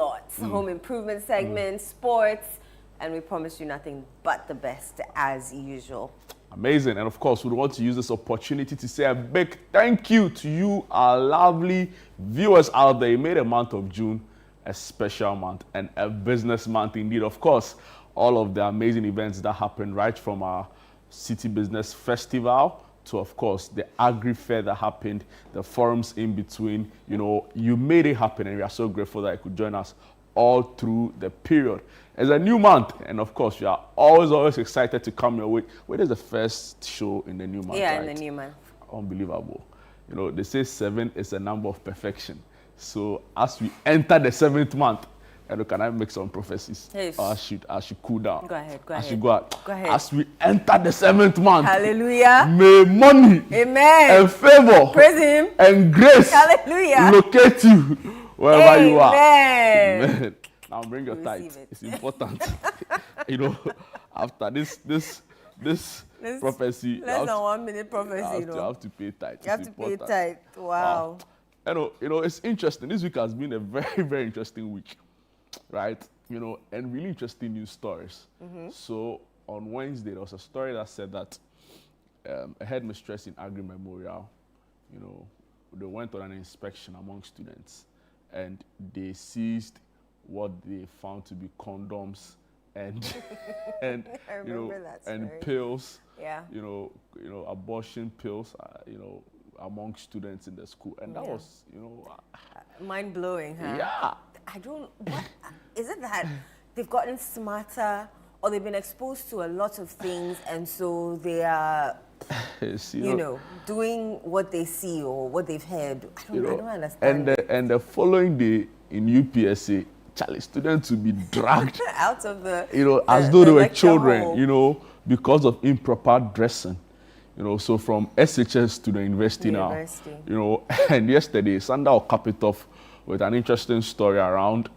lot. Home improvement segment, sports, and we promise you nothing but the best as usual. Amazing. And of course, we want to use this opportunity to say a big thank you to you, our lovely viewers out there. You made the month of June a special month and a business month indeed. Of course, all of the amazing events that happened right from our City Business Festival to, of course, the Agri Fair that happened, the forums in between. You know, you made it happen, and we are so grateful that you could join us all through the period. It's a new month, and of course, we are always excited to come your way. When is the first show in the new month? Yeah, right? in the new month. Unbelievable. You know, they say 7 is a number of perfection. So as we enter the 7th month, and can I make some prophecies? Yes. Or I should cool down. Go ahead. I should go out. Go ahead. As we enter the 7th month, Hallelujah. may money Amen. and favor Praise Him. and grace Hallelujah. locate you wherever you are. Amen. Now bring your tithe. Receive it. It's important. You know, after this prophecy, Less than 1 minute prophecy, you have to pay tithe. You have to pay tithe. Wow. You know, it's interesting. This week has been a very, very interesting week, right? You know, and really interesting news stories. So on Wednesday, there was a story that said that a headmistress in Agri Memorial, you know, they went on an inspection among students, and they seized what they found to be condoms and you know and pills. Yeah. You know, abortion pills. You know, among students in the school, and that was, you know, mind blowing, huh? Yeah. I don't. What is it that they've gotten smarter, or they've been exposed to a lot of things, and so they are, you know, doing what they see or what they've heard? I don't understand. And the following day in UPSA, Charlie, students will be dragged out of the, you know, as though they were children, hall. You know, because of improper dressing. You know, so from SHS to the university now, you know, and yesterday, Sandal capped it off with an interesting story around,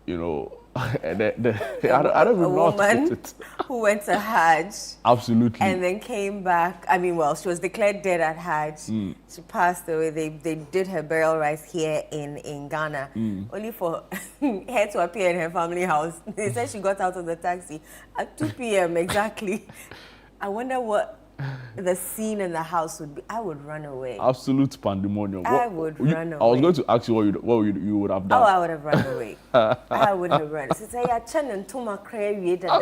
you know, I don't even know how to put it. Who went to Hajj. Absolutely. And then came back. I mean, well, she was declared dead at Hajj. She passed away. They did her burial rites here in Ghana, only for her to appear in her family house. They said she got out of the taxi at 2 p.m. exactly. I wonder what the scene in the house would be. I would run away. Absolute pandemonium. I would run away. I was going to ask you what you would have done. Oh, I would have run away. I would have run. She said, "Yeah, Chen and Toma Cray, da.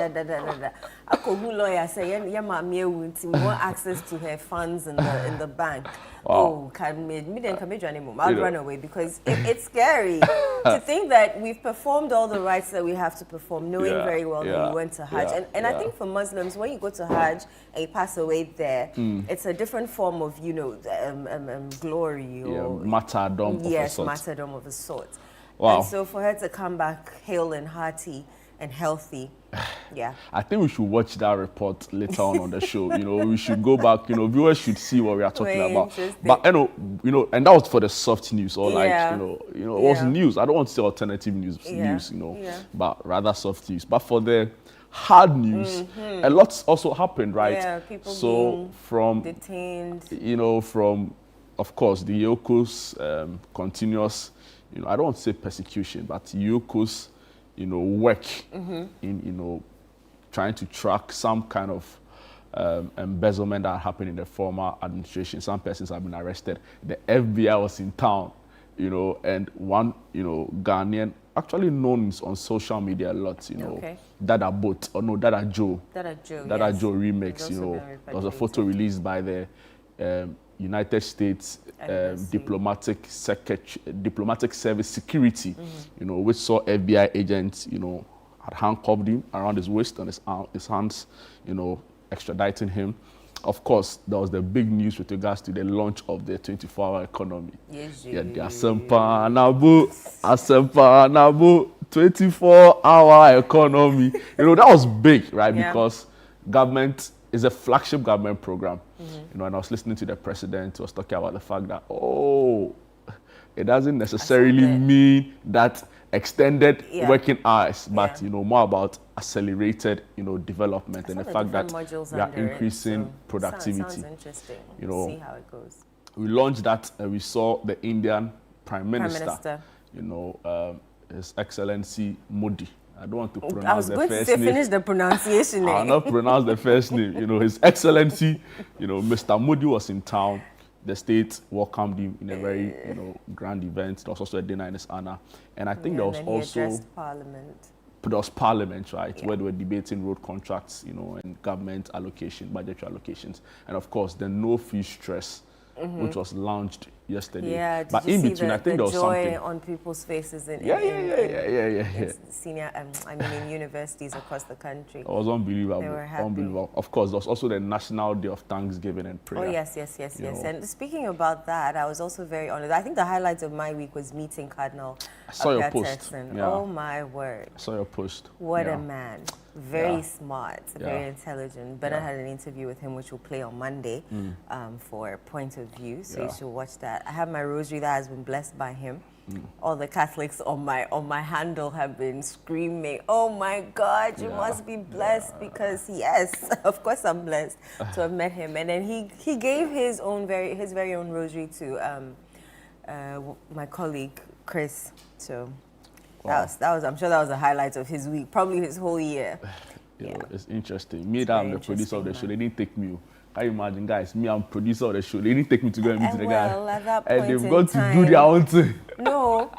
I could lawyer say, "Yeah, mommy, more access to her funds in the bank." Wow. Oh, can me then come anymore. I'd run away because it's scary to think that we've performed all the rites that we have to perform, knowing very well that we went to Hajj. And I think for Muslims, when you go to Hajj and you pass away there, it's a different form of, you know, glory or martyrdom. Yes, martyrdom of a sort. Wow. And so for her to come back hale and hearty and healthy, yeah. I think we should watch that report later on the show. You know, we should go back. You know, viewers should see what we are talking about. But you know, and that was for the soft news, or like it was news. I don't want to say alternative news, you know, but rather soft news. But for the hard news, a lot also happened, right? Yeah, people so from detained. You know, from of course the Yoko's continuous, you know, I don't want to say persecution, but Yoko's, you know, work in, you know, trying to track some kind of embezzlement that happened in the former administration. Some persons have been arrested. The FBI was in town, you know, and one, you know, Ghanaian, actually known on social media a lot, you know, Dada Boat, or no, Dada Joe. Dada Joe remix, you know. There was a photo released by the United States diplomatic service security, you know, which saw FBI agents, you know, had handcuffed him around his waist and his hands, you know, extraditing him. Of course, there was the big news with regards to the launch of the 24-hour economy. Yes, yeah, the Asempa Nabu 24-hour economy. You know, that was big, right? Yeah. Because government is a flagship government program. You know, and I was listening to the president who was talking about the fact that, it doesn't necessarily mean that extended working hours, but, you know, more about accelerated, you know, development and the fact that we are increasing productivity. Sounds interesting. You know, see how it goes. We launched that and we saw the Indian Prime Minister. You know, His Excellency Modi. I don't want to pronounce the first name. I was going to say finish the pronunciation. I'll not pronounce the first name. His Excellency, Mr. Modi was in town. The state welcomed him in a very, grand event. There was also a dinner in his honor. And I think there was also Parliament. There was Parliament, right, where they were debating road contracts, and government allocation, budgetary allocations. And of course, the no fee stress, which was launched yesterday. Yeah, but in between, I think there was something. joy on people's faces in senior, in universities across the country. It was unbelievable. They were happy. Unbelievable. Of course, there was also the National Day of Thanksgiving and Prayer. Oh, yes. And speaking about that, I was also very honored. I think the highlight of my week was meeting Cardinal. I saw your post. Yeah. Oh, my word. I saw your post. What a man. Very smart, very intelligent. But I had an interview with him, which will play on Monday for Point of View. So you should watch that. I have my rosary that has been blessed by him. All the Catholics on my handle have been screaming, "Oh my God, you must be blessed!" Because yes, of course I'm blessed to have met him. And then he gave his very own rosary to my colleague Chris. So. Wow. That was. I'm sure that was a highlight of his week, probably his whole year. It's interesting. Me, that I'm the producer of the show. They didn't take me. Can you imagine, guys? Me, I'm producer of the show. They didn't take me to go and meet the guy. At that point and they've got to do their own thing. No,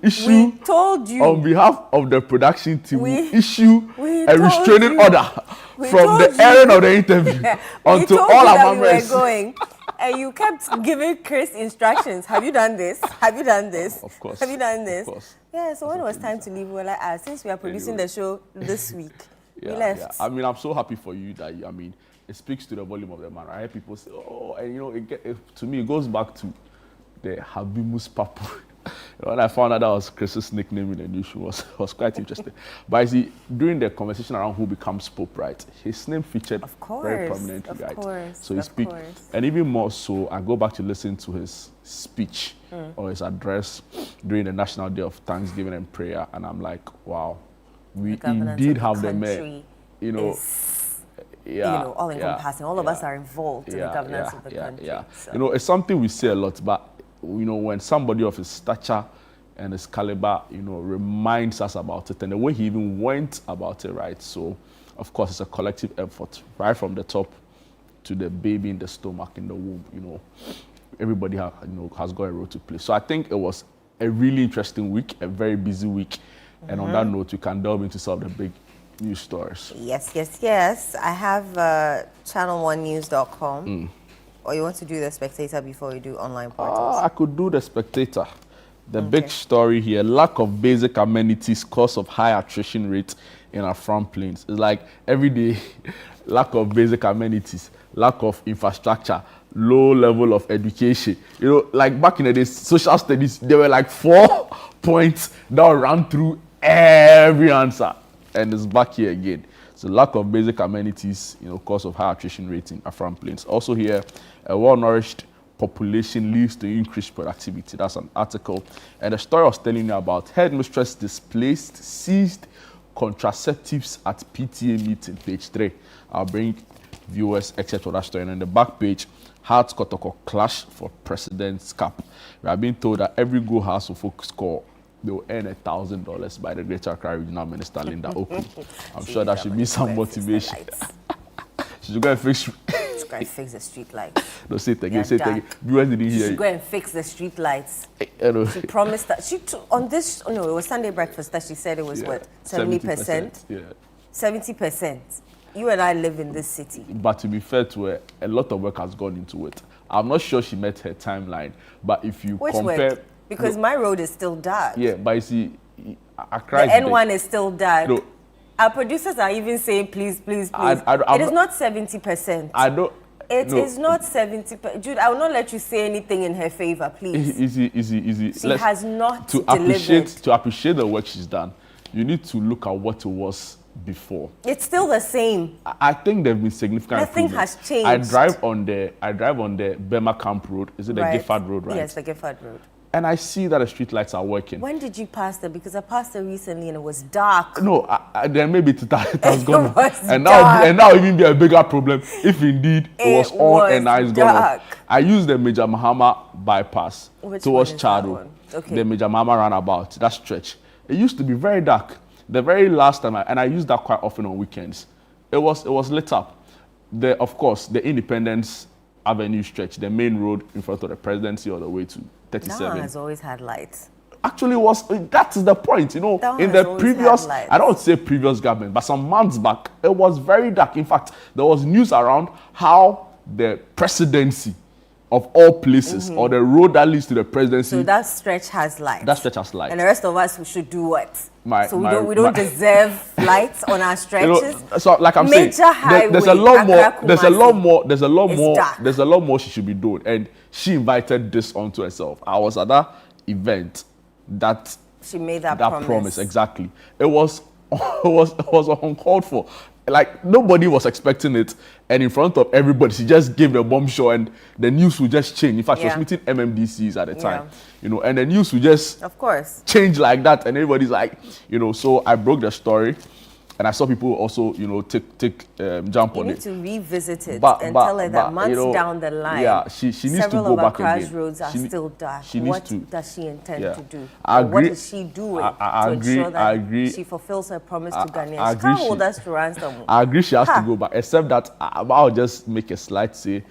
Issue. We told you on behalf of the production team. We issue a restraining order from the airing of the interview onto all our members. And you kept giving Chris instructions. Have you done this? Have you done this? Of course. Have you done this? Of course. Yeah, so when it was time to leave, we were like, since we are producing the show this week, we left. Yeah. I mean, I'm so happy for you that, it speaks to the volume of the man. I hear people say, to me, it goes back to the Habimus Papu. When I found out that was Chris's nickname in the news, was quite interesting. But I see, during the conversation around who becomes Pope, right, his name featured very prominently, right? So he speaks, and even more so, I go back to listen to his speech or his address during the National Day of Thanksgiving and Prayer, and I'm like, wow, we indeed have the mayor, all encompassing. All of us are involved in the governance of the country. So. It's something we say a lot, but when somebody of his stature and his caliber, reminds us about it, and the way he even went about it, right? So, of course, it's a collective effort, right from the top to the baby in the stomach, in the womb. Everybody has got a role to play. So I think it was a really interesting week, a very busy week, and on that note, we can delve into some of the big news stories. Yes. I have channel1news.com. Or you want to do the Spectator before you do online portals? I could do the Spectator. The big story here, lack of basic amenities, cause of high attrition rate in our front plains. It's like every day, lack of basic amenities, lack of infrastructure, low level of education. Like back in the days, social studies, there were like 4 points that ran through every answer. And it's back here again. So lack of basic amenities, cause of high attrition rate in Afram Plains. Also here, a well-nourished population leads to increased productivity. That's an article. And the story I was telling you about, headmistress displaced, seized contraceptives at PTA meeting, page 3. I'll bring viewers except for that story. And on the back page, Hearts Kotoko clash for President's Cup. We are being told that every goal has to focus score. They will earn $1,000 by the Greater Accra Regional Minister Linda Oku. I'm sure that should be some motivation. She should go and fix. Go and fix the street lights. No, say it again. Say it again. Viewers didn't hear you. She should go and fix the street lights. She promised that on this. Oh no, it was Sunday breakfast that she said it was what 70%. Yeah. 70%. You and I live in this city. But to be fair to her, a lot of work has gone into it. I'm not sure she met her timeline, but if you compare. Work? Because my road is still dark. Yeah, but you see, the N1 is still dark. Our producers are even saying, please. It is not 70%. It is not 70%. Jude, I will not let you say anything in her favor, please. Easy. She has not delivered. To appreciate the work she's done, you need to look at what it was before. It's still the same. I think there have been significant Nothing has changed. I drive on the Burma Camp Road. Is it the Gifford Road, right? Yes, the Gifford Road. And I see that the street lights are working. When did you pass there? Because I passed there recently and it was dark. No, then maybe it has gone on. And now even be a bigger problem if indeed it was on and now it's gone off. I used the Major Mahama bypass towards Chado. the Major Mama roundabout, that stretch. It used to be very dark. The very last time, and I used that quite often on weekends, it was lit up. Of course, the Independence Avenue stretch, the main road in front of the presidency all the way to 37. That one has always had lights. Actually, that is the point, in the previous, I don't say previous government, but some months back, it was very dark. In fact, there was news around how the presidency of all places, or the road that leads to the presidency. So that stretch has lights. That stretch has lights. And the rest of us, we should do what? We don't deserve lights on our stretches. So like I'm saying, there's a lot more she should be doing, and she invited this onto herself. I was at that event that she made that promise. Exactly. It was uncalled for. Like, nobody was expecting it, and in front of everybody, she just gave the bombshell, and the news would just change. In fact, she was meeting MMDCs at the time, and the news would just, of course, change like that, and everybody's like, so I broke the story, and I saw people also, jump on it. You need to revisit it and tell her that months down the line, she needs to go back again. Several of Accra's roads are still dark. What does she intend to do? I agree. What is she doing to ensure that she fulfills her promise to Ghanaians? She can't hold us to ransom. I agree she has to go back, except that I'll just make a slight say,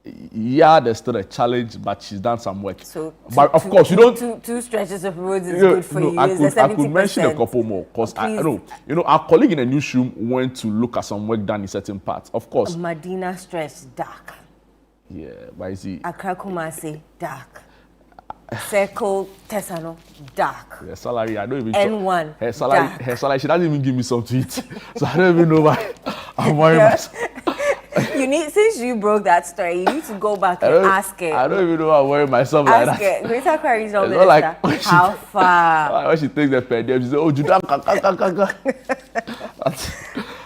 there's still a challenge, but she's done some work. So, but of course, you don't. Two stretches of roads is good for you. I could mention a couple more, because I know, our colleague in the newsroom went to look at some work done in certain parts. Of course, Medina stretch dark. Yeah, but see, Accra Kumasi dark. Circle Tesano dark. Her salary, I don't even. N1. Her salary, she doesn't even give me some to eat, so I don't even know why I'm worried myself. Since you broke that story, you need to go back and ask her. I don't even know why I'm worrying myself like that. Ask her, Greater Accra Regional Minister, how far? When she takes the per diem, she says, "Oh, Jude Duncan."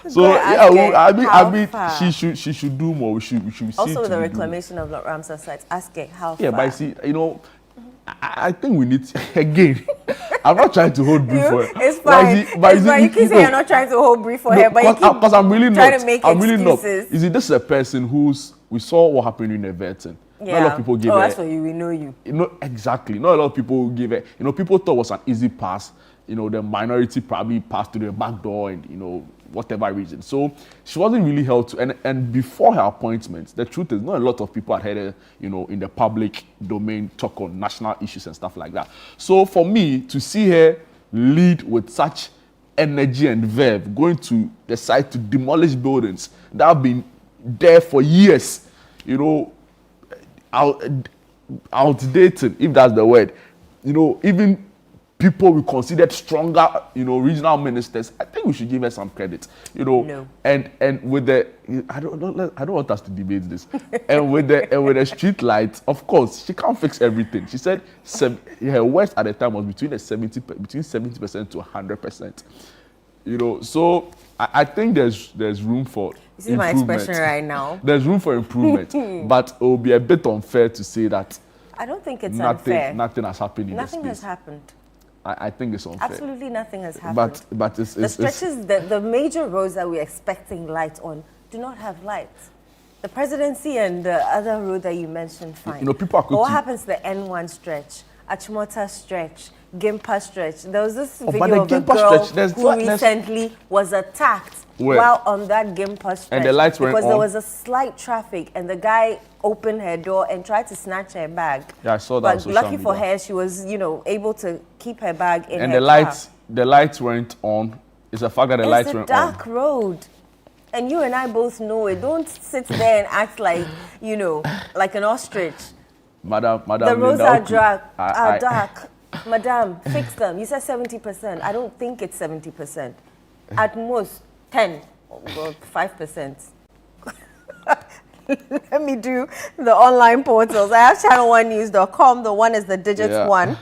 So I mean, she should do more. We should see. Also, with the reclamation of Lord Ramsar sites, ask her how far. Yeah, but see, I think we need again. I'm not trying to hold brief for her. It's fine. But you keep saying you're not trying to hold brief for her, but you keep because I'm really not. trying to make excuses. You see, this is a person we saw what happened in Everton. Yeah. Not a lot of people give her. That's for you. We know you. Exactly. Not a lot of people give her. People thought it was an easy pass. The minority probably passed through the back door, and whatever reason. So she wasn't really held to. And before her appointment, the truth is, not a lot of people had heard her, in the public domain talk on national issues and stuff like that. So for me to see her lead with such energy and verve, going to the site to demolish buildings that have been there for years, outdated, if that's the word, even people we considered stronger, regional ministers, I think we should give her some credit, No. And with the, I don't want us to debate this, and with the street lights, of course, she can't fix everything. She said her worst at the time was between 70% to 100%, so I think there's room for this is my expression right now. There's room for improvement, but it will be a bit unfair to say that. I don't think it's unfair. Nothing has happened in Nothing this has happened. I think it's unfair. Absolutely nothing has happened. But it's the stretches, the major roads that we're expecting light on do not have lights. The presidency and the other road that you mentioned, fine. People are quick. But what happens to the N1 stretch, Achimota stretch, Gimpa stretch? There was this video of a girl who recently was attacked while on that Gimpa stretch. And the lights were on. Because there was a slight traffic and the guy opened her door and tried to snatch her bag. Yeah, I saw that. But lucky for her, she was, able to keep her bag in her car. And the lights weren't on. It's the fact that the lights weren't on. It's a dark road. And you and I both know it. Don't sit there and act like, like an ostrich. Madam, the roads are dark. Madam, fix them. You said 70%. I don't think it's 70%. At most, 10 or 5%. Let me do the online portals. I have channel1news.com. The one is the digits 1.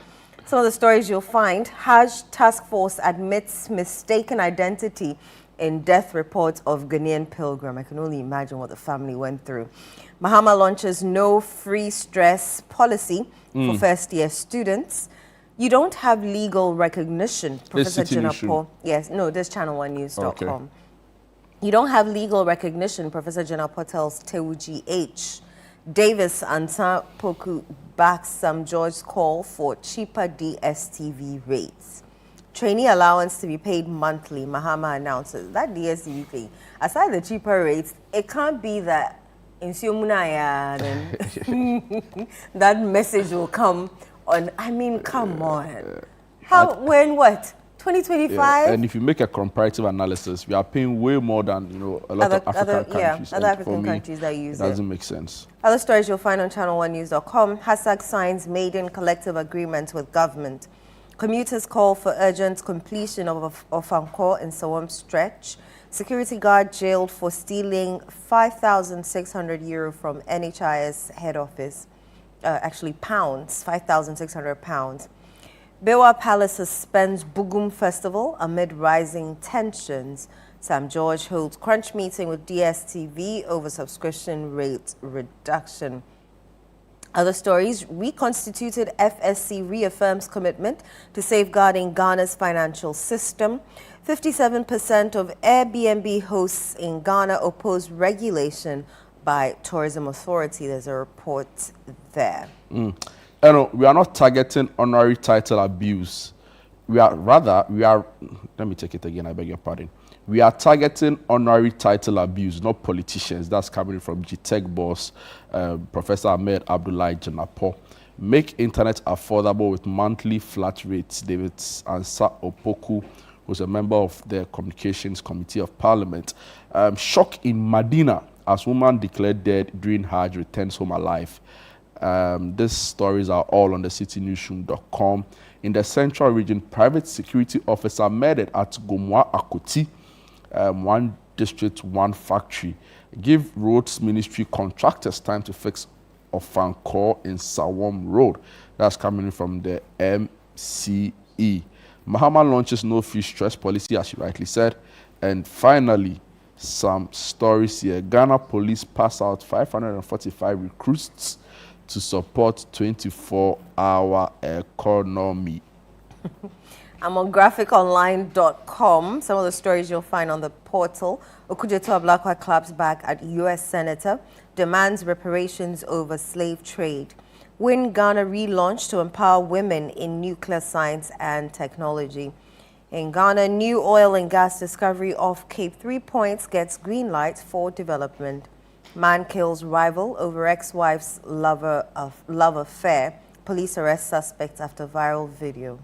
Some of the stories you'll find. Hajj task force admits mistaken identity in death reports of Ghanaian pilgrim. I can only imagine what the family went through. Mahama launches no free stress policy for first-year students. You don't have legal recognition, Professor Jinapo. Yes, no, this channel1news.com. Okay. You don't have legal recognition, Professor Jinapo tells Tewuji H. Davis Ansa Poku backs Sam George's call for cheaper DSTV rates. Trainee allowance to be paid monthly, Mahama announces. That DSTV thing, aside the cheaper rates, it can't be that in Siomunaya, then that message will come on. I mean, come on. How, when, what? 2025? Yeah. And if you make a comparative analysis, we are paying way more than a lot of African countries. Other African countries that use it. It doesn't make sense. Other stories you'll find on channel1news.com. Hashtag signs maiden collective agreement with government. Commuters call for urgent completion of Anko in Sawam stretch. Security guard jailed for stealing €5,600 from NHIS head office. Actually, pounds, £5,600. Bewa Palace suspends Bugum Festival amid rising tensions. Sam George holds crunch meeting with DSTV over subscription rate reduction. Other stories, reconstituted FSC reaffirms commitment to safeguarding Ghana's financial system. 57% of Airbnb hosts in Ghana oppose regulation by Tourism Authority. There's a report there. We are not targeting honorary title abuse. Let me take it again, I beg your pardon. We are targeting honorary title abuse, not politicians. That's coming from GTech boss, Professor Ahmed Abdullahi Janapo. Make internet affordable with monthly flat rates. David Ansa Opoku, who's a member of the Communications Committee of Parliament. Shock in Medina as woman declared dead during Hajj returns home alive. These stories are all on the citynewsroom.com. In the central region, private security officer murdered at Gomwa Akoti, one district, one factory. Give roads ministry contractors time to fix Ofankor in Sawam Road. That's coming from the MCE. Mahama launches no fee stress policy, as you rightly said. And finally, some stories here. Ghana police pass out 545 recruits to support 24-hour economy. I'm on graphiconline.com. Some of the stories you'll find on the portal. Okujeto Ablakwa claps back at U.S. Senator, demands reparations over slave trade. Win Ghana relaunch to empower women in nuclear science and technology. In Ghana, new oil and gas discovery off Cape 3 Points gets green light for development. Man kills rival over ex-wife's love affair. Police arrest suspect after viral video.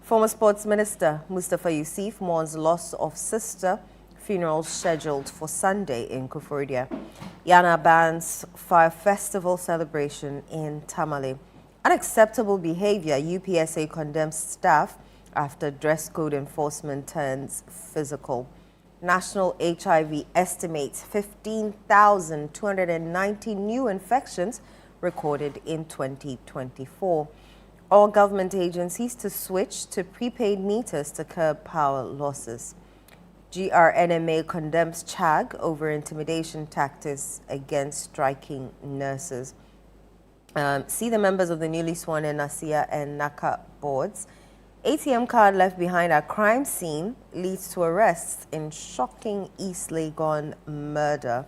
Former Sports Minister Mustafa Yusuf mourns loss of sister. Funeral scheduled for Sunday in Kufuria. Yana bans Fire Festival celebration in Tamale. Unacceptable behavior. UPSA condemns staff after dress code enforcement turns physical. National HIV estimates 15,290 new infections recorded in 2024. All government agencies to switch to prepaid meters to curb power losses. GRNMA condemns CHAG over intimidation tactics against striking nurses. See the members of the newly sworn in Nasia and Naka boards. ATM card left behind at crime scene leads to arrests in shocking East Legon murder.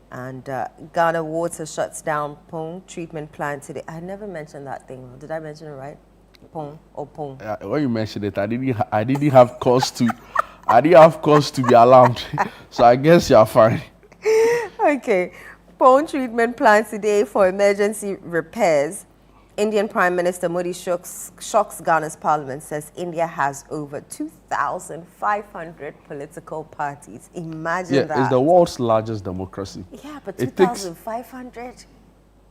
And Ghana Water shuts down Pong treatment plant today. I never mentioned that thing. Did I mention it right? Pong or Pong? When you mentioned it, I didn't have cause to. I didn't have cause to be alarmed. So I guess you're fine. Okay. Pong treatment plant today for emergency repairs. Indian Prime Minister Modi shocks Ghana's parliament, says India has over 2,500 political parties. Imagine that. It's the world's largest democracy. Yeah, but 2,500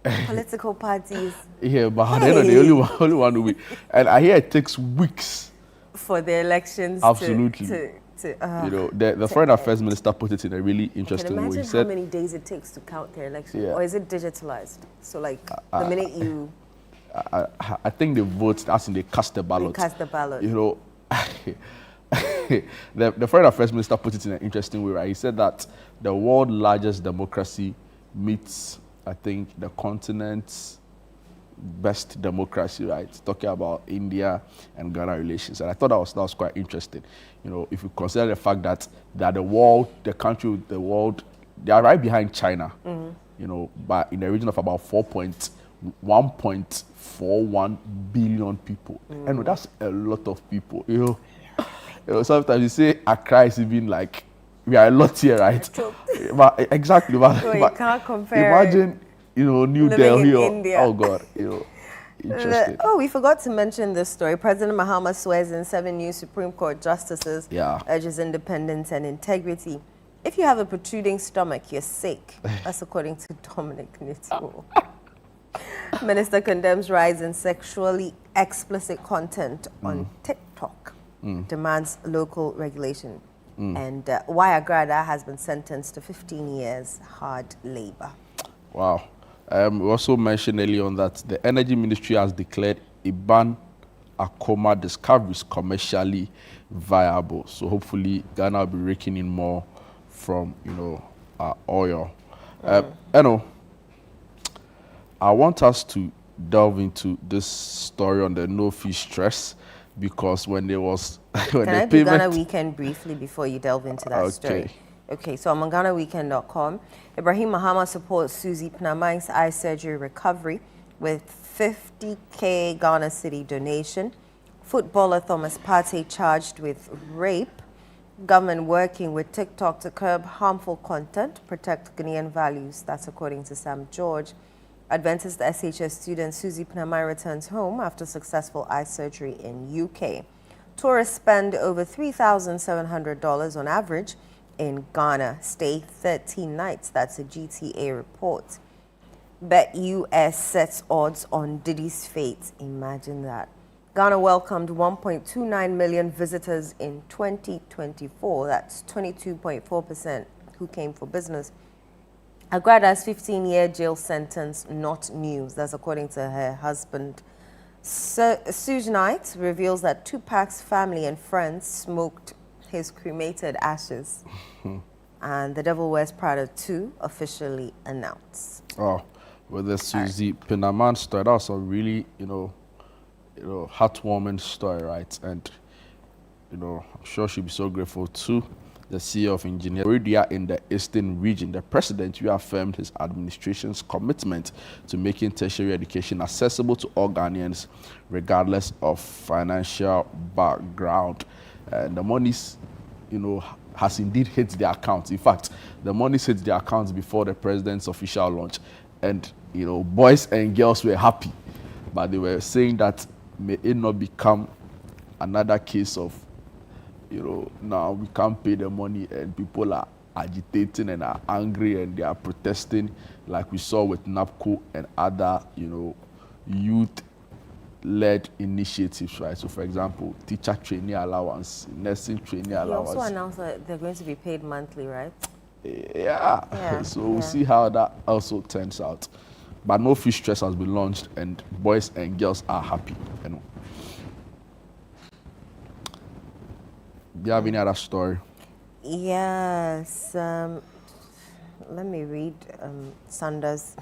political parties. Yeah, but the only one will be. And I hear it takes weeks for the elections. Absolutely. The Foreign Affairs Minister put it in a really interesting way. He said, how many days it takes to count their elections? Yeah. Or is it digitalized? So like the minute you... I think they vote, as in they cast the ballot. They cast the ballot. The Foreign Affairs Minister put it in an interesting way, right? He said that the world's largest democracy meets, I think, the continent's best democracy, right? Talking about India and Ghana relations. And I thought that was quite interesting. If you consider the fact that they are the country with the world, they are right behind China. but in the region of about 1.41 billion people. And that's a lot of people. Sometimes you say Accra is even like, we are a lot here, right? But exactly. But, so you can't compare. Imagine, New Delhi or India. Oh God, interesting. We forgot to mention this story. President Mahama swears in 7 new Supreme Court justices, urges independence and integrity. If you have a protruding stomach, you're sick. That's according to Dominic Nito. Minister condemns rise in sexually explicit content on TikTok. Demands local regulation. And Agrada has been sentenced to 15 years hard labor. Wow. We also mentioned earlier on that the Energy Ministry has declared Iban Akoma discoveries commercially viable. So hopefully Ghana will be raking in more from, our oil. I want us to delve into this story on the no-fee stress, because when there was Can I do Ghana Weekend briefly before you delve into that story? Okay, so I'm on GhanaWeekend.com. Ibrahim Mahama supports Susie Pnamai's eye surgery recovery with 50K Ghana City donation. Footballer Thomas Partey charged with rape. Government working with TikTok to curb harmful content, protect Ghanaian values. That's according to Sam George. Adventist SHS student Susie Pnamai returns home after successful eye surgery in UK. Tourists spend over $3,700 on average in Ghana. Stay 13 nights. That's a GTA report. Bet US sets odds on Diddy's fate. Imagine that. Ghana welcomed 1.29 million visitors in 2024. That's 22.4% who came for business. Agrada's 15-year jail sentence, not news. That's according to her husband. Suge Knight reveals that Tupac's family and friends smoked his cremated ashes. And The Devil Wears Prada 2 officially announced. Oh, well, the Susie Pinaman story, that was a really, heartwarming story, right? And, I'm sure she'll be so grateful to the CEO of Engineering in the Eastern region. The president reaffirmed his administration's commitment to making tertiary education accessible to all Ghanaians, regardless of financial background. And the monies, has indeed hit the accounts. In fact, the monies hit the accounts before the president's official launch. And, boys and girls were happy. But they were saying that may it not become another case of, now we can't pay the money and people are agitating and are angry and they are protesting, like we saw with NAPCO and other, youth-led initiatives, right? So, for example, teacher training allowance, nursing training allowance. He also announced that they're going to be paid monthly, right? Yeah. So we'll see how that also turns out. But no fee stress has been launched and boys and girls are happy. Do you have any other story? Yes. Let me read Sanders.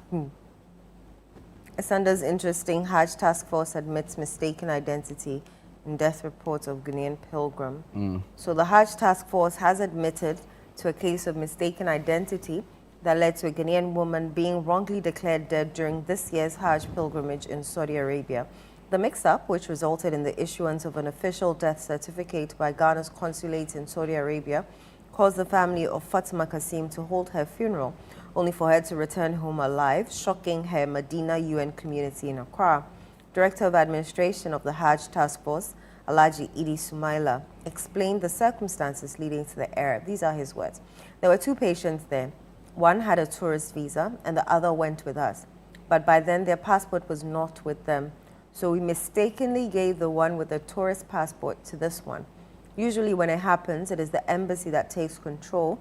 Sanders' interesting Hajj task force admits mistaken identity in death reports of Ghanaian pilgrim. So the Hajj task force has admitted to a case of mistaken identity that led to a Ghanaian woman being wrongly declared dead during this year's Hajj pilgrimage in Saudi Arabia. The mix-up, which resulted in the issuance of an official death certificate by Ghana's consulate in Saudi Arabia, caused the family of Fatima Kasim to hold her funeral, only for her to return home alive, shocking her Medina UN community in Accra. Director of Administration of the Hajj Task Force, Alhaji Idi Sumaila, explained the circumstances leading to the error. These are his words. There were 2 patients there. One had a tourist visa and the other went with us. But by then their passport was not with them. So we mistakenly gave the one with the tourist passport to this one. Usually when it happens, it is the embassy that takes control.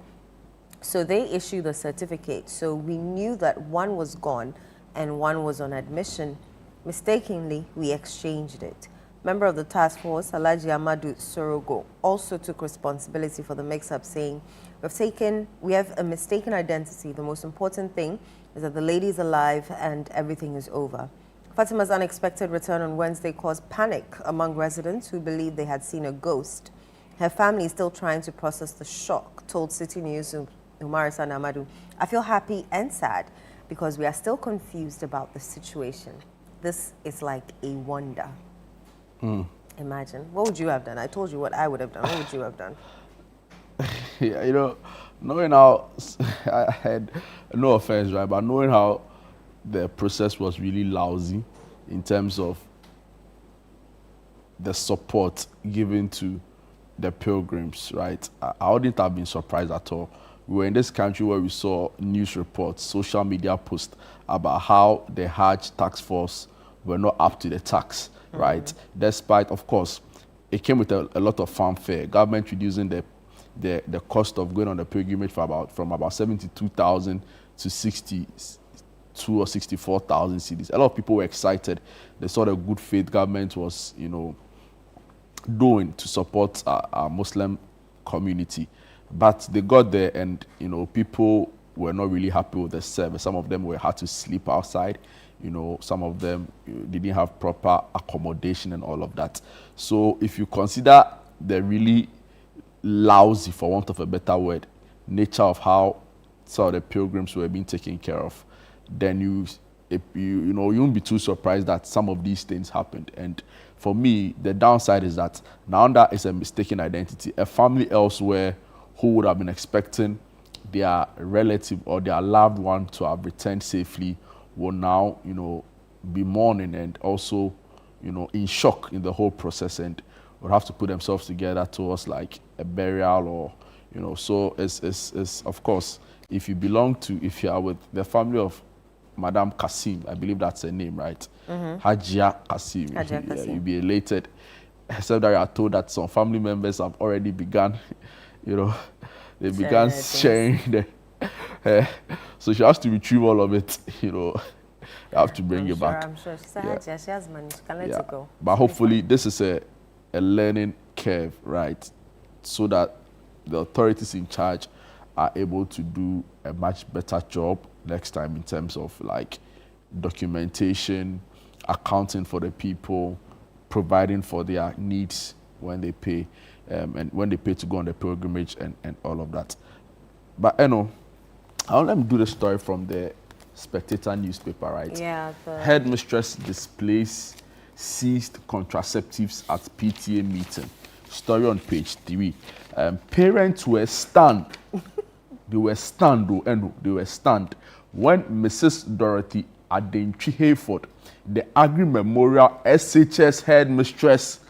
So they issue the certificate. So we knew that one was gone and one was on admission. Mistakenly, we exchanged it. Member of the task force, Alhaji Amadou Sorogo, also took responsibility for the mix-up, saying, we have a mistaken identity. The most important thing is that the lady is alive and everything is over. Fatima's unexpected return on Wednesday caused panic among residents who believed they had seen a ghost. Her family is still trying to process the shock, told City News Umar San Amadou. I feel happy and sad. because we are still confused about the situation. This is like a wonder. Imagine. What would you have done? I told you what I would have done. What would you have done? Yeah, you know, knowing how, I had no offense, right, but knowing how the process was really lousy in terms of the support given to the pilgrims, right, I wouldn't have been surprised at all. We were in this country where we saw news reports, social media posts about how the Hajj task force were not up to the tax, right? Despite, of course, it came with a lot of fanfare. Government reducing the cost of going on the pilgrimage from about 72,000 to 62 or 64,000 cedis. A lot of people were excited. They saw the good faith government was, doing to support our Muslim community. But they got there and, people were not really happy with the service. Some of them had to sleep outside. Some of them didn't have proper accommodation and all of that. So if you consider the really lousy, for want of a better word, nature of how some of the pilgrims were being taken care of, then you won't be too surprised that some of these things happened. And for me, the downside is that now that is a mistaken identity. A family elsewhere who would have been expecting their relative or their loved one to have returned safely will now, be mourning and also, in shock in the whole process, and would have to put themselves together towards like a burial or, so it's of course, if you are with the family of Madame Kasim, I believe that's her name, right? Hajia Kasim. You'll be elated, except that you are told that some family members have already begun, they began sharing so she has to retrieve all of it, You have to bring it back. I'm sure. She has money. She can let it go. But hopefully this is a learning curve, right? So that the authorities in charge are able to do a much better job next time in terms of like documentation, accounting for the people, providing for their needs when they pay, and when they pay to go on the pilgrimage and all of that. But I'll let me do the story from the Spectator newspaper, right? Yeah. Headmistress displays seized contraceptives at PTA meeting. Story on page 3. Parents were stunned. They were stunned when Mrs. Dorothy Adentwi Hayford, the Agri Memorial SHS headmistress,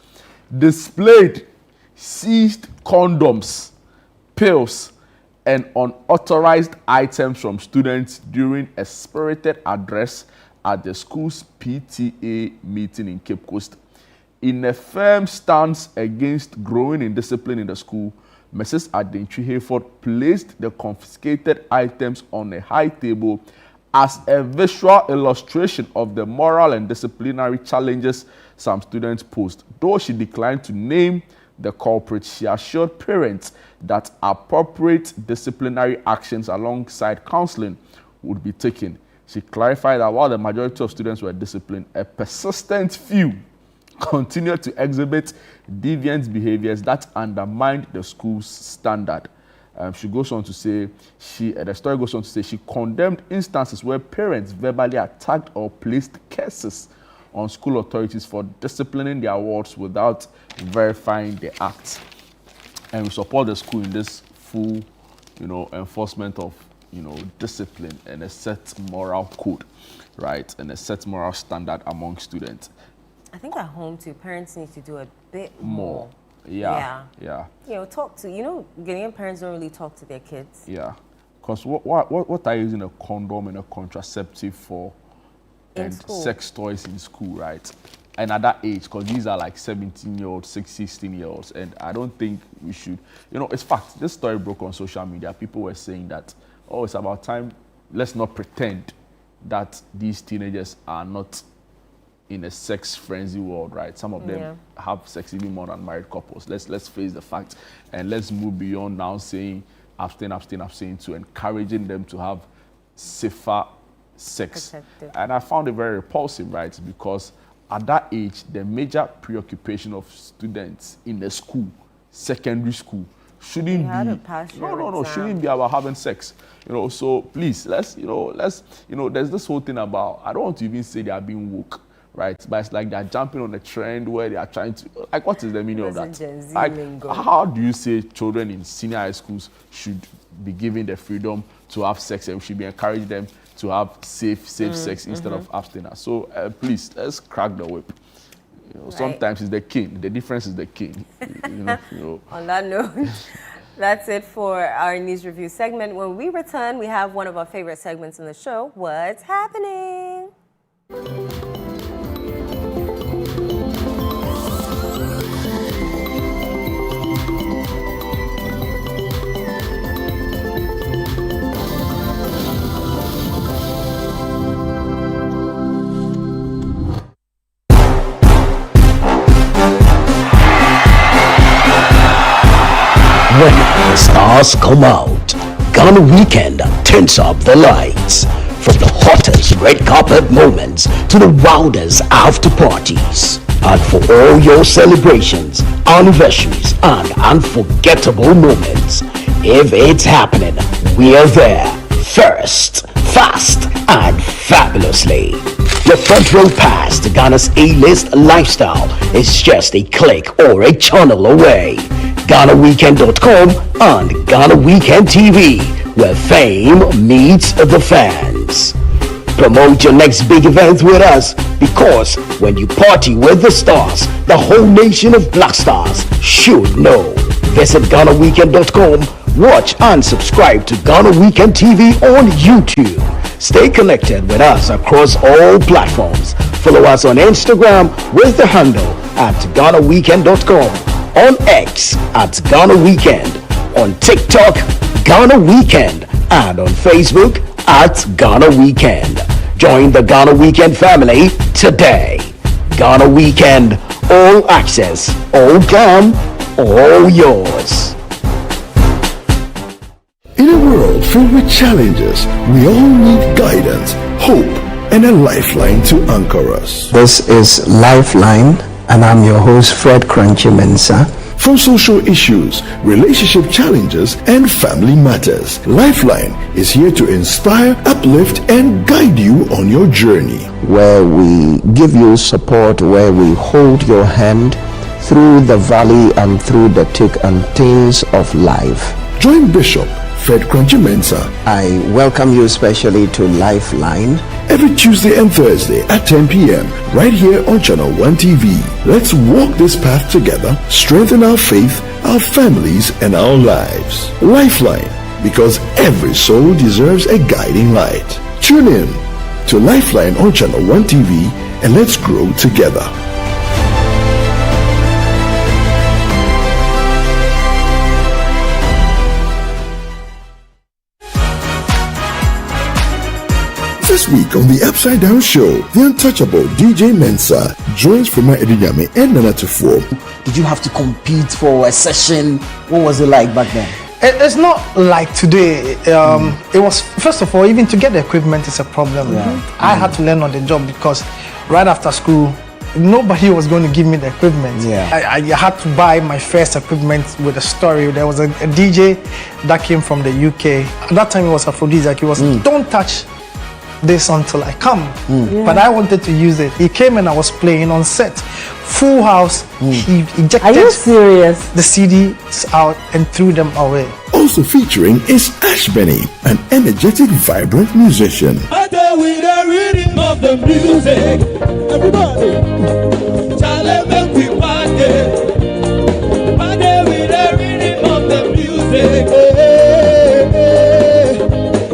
displayed seized condoms, pills, and unauthorized items from students during a spirited address at the school's PTA meeting in Cape Coast. In a firm stance against growing indiscipline in the school, Mrs. Adentwi Hayford placed the confiscated items on a high table as a visual illustration of the moral and disciplinary challenges some students posed. Though she declined to name the culprit, she assured parents that appropriate disciplinary actions alongside counseling would be taken. She clarified that while the majority of students were disciplined, a persistent few continued to exhibit deviant behaviors that undermined the school's standard. She goes on to say, the story goes on to say, she condemned instances where parents verbally attacked or placed curses on school authorities for disciplining their wards without verifying the act. And we support the school in this full, enforcement of, discipline and a set moral code, right? And a set moral standard among students. I think at home too, parents need to do a bit more. Yeah. Ghanaian parents don't really talk to their kids. Yeah. Because what are you using a condom and a contraceptive for? And sex toys in school, right? And at that age, because these are like 17-year-olds, 16-year-olds, and I don't think we should, it's fact. This story broke on social media. People were saying that, it's about time, let's not pretend that these teenagers are not in a sex frenzy world, right? Some of them have sex even more than married couples. Let's face the fact, and let's move beyond now saying abstain to encouraging them to have safer sex. Protective. And I found it very repulsive, right? Because at that age, the major preoccupation of students in the school, secondary school, shouldn't be. No, shouldn't be about having sex. So please, let's there's this whole thing about, I don't want to even say they are being woke, right? But it's like they're jumping on a trend where they are trying to, like, what is the meaning of that? Like, how do you say children in senior high schools should be given the freedom to have sex, and we should be encouraging them to have safe sex instead of abstinence? So please, let's crack the whip. Sometimes it's the king. The difference is the king. On that note, that's it for our news review segment. When we return, we have one of our favorite segments in the show, What's Happening? When the stars come out, Ghana Weekend turns up the lights. From the hottest red carpet moments to the wildest after parties. And for all your celebrations, anniversaries, and unforgettable moments, if it's happening, we're there. First, fast, and fabulously. Your front row pass to Ghana's A-list lifestyle is just a click or a channel away. GhanaWeekend.com and Ghana Weekend TV, where fame meets the fans. Promote your next big event with us, because when you party with the stars, the whole nation of black stars should know. Visit GhanaWeekend.com, watch and subscribe to Ghana Weekend TV on YouTube. Stay connected with us across all platforms. Follow us on Instagram with the handle at GhanaWeekend.com. On X at Ghana Weekend, on TikTok, Ghana Weekend, and on Facebook at Ghana Weekend. Join the Ghana Weekend family today. Ghana Weekend, all access, all calm, all yours. In a world filled with challenges, we all need guidance, hope, and a lifeline to anchor us. This is Lifeline, and I'm your host, Fred Crunchy Mensa. From social issues, relationship challenges, and family matters, Lifeline is here to inspire, uplift, and guide you on your journey. Where we give you support, where we hold your hand through the valley and through the thick and thins of life. Join Bishop Fred Crunchy Mensa. I welcome you especially to Lifeline. Every Tuesday and Thursday at 10 p.m. right here on Channel 1 TV. Let's walk this path together, strengthen our faith, our families, and our lives. Lifeline, because every soul deserves a guiding light. Tune in to Lifeline on Channel 1 TV and let's grow together. This week on the Upside Down Show, the untouchable DJ Mensa joins Fema Edinyame and Nana Tufo. Did you have to compete for a session? What was it like back then? It's not like today. It was, first of all, even to get the equipment is a problem. Yeah. I had to learn on the job because right after school, nobody was going to give me the equipment. Yeah. I had to buy my first equipment with a story. There was a DJ that came from the UK. At that time, it was aphrodisiac. It was, don't touch this until I come. Yeah. But I wanted to use it. He came and I was playing on set. Full house. He ejected Are you serious? the CDs out and threw them away. Also featuring is Ash Benny, an energetic, vibrant musician. With the rhythm of the music, everybody, challenge make we party with the rhythm of the music.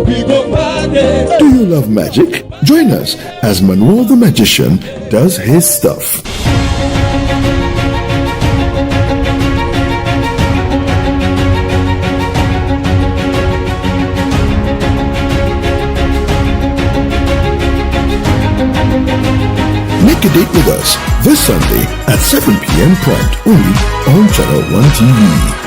We go party. Do you love magic? Join us as Manuel the Magician does his stuff. Make a date with us this Sunday at 7 p.m. prompt only on Channel 1 TV.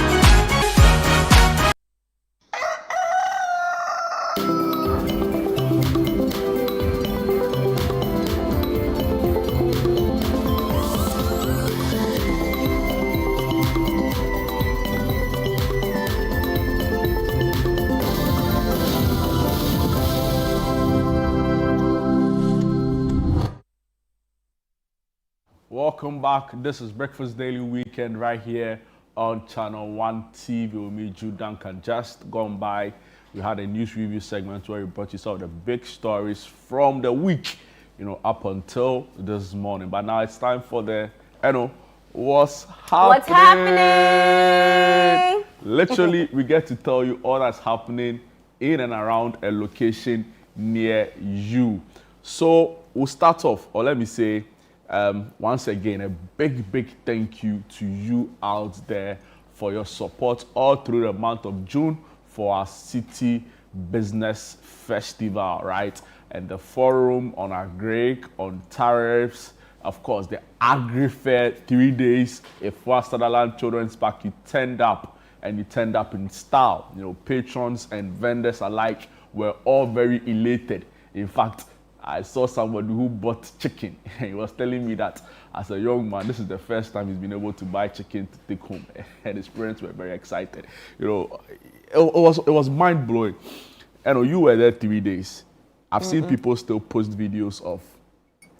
back. This is Breakfast Daily Weekend right here on Channel 1 TV with me, Jude Duncan. Just gone by, we had a news review segment where we brought you some of the big stories from the week, up until this morning. But now it's time for the, what's happening? What's happening? Literally, we get to tell you all that's happening in and around a location near you. So we'll start off, or let me say, once again, a big thank you to you out there for your support all through the month of June for our City Business Festival, right? And the forum on agri, on tariffs, of course, the Agri Fair 3 days. If Sutherland Children's Park, you turned up and you turned up in style. Patrons and vendors alike were all very elated. In fact, I saw somebody who bought chicken. He was telling me that as a young man, this is the first time he's been able to buy chicken to take home. And his parents were very excited. It was mind-blowing. You were there 3 days. I've seen people still post videos of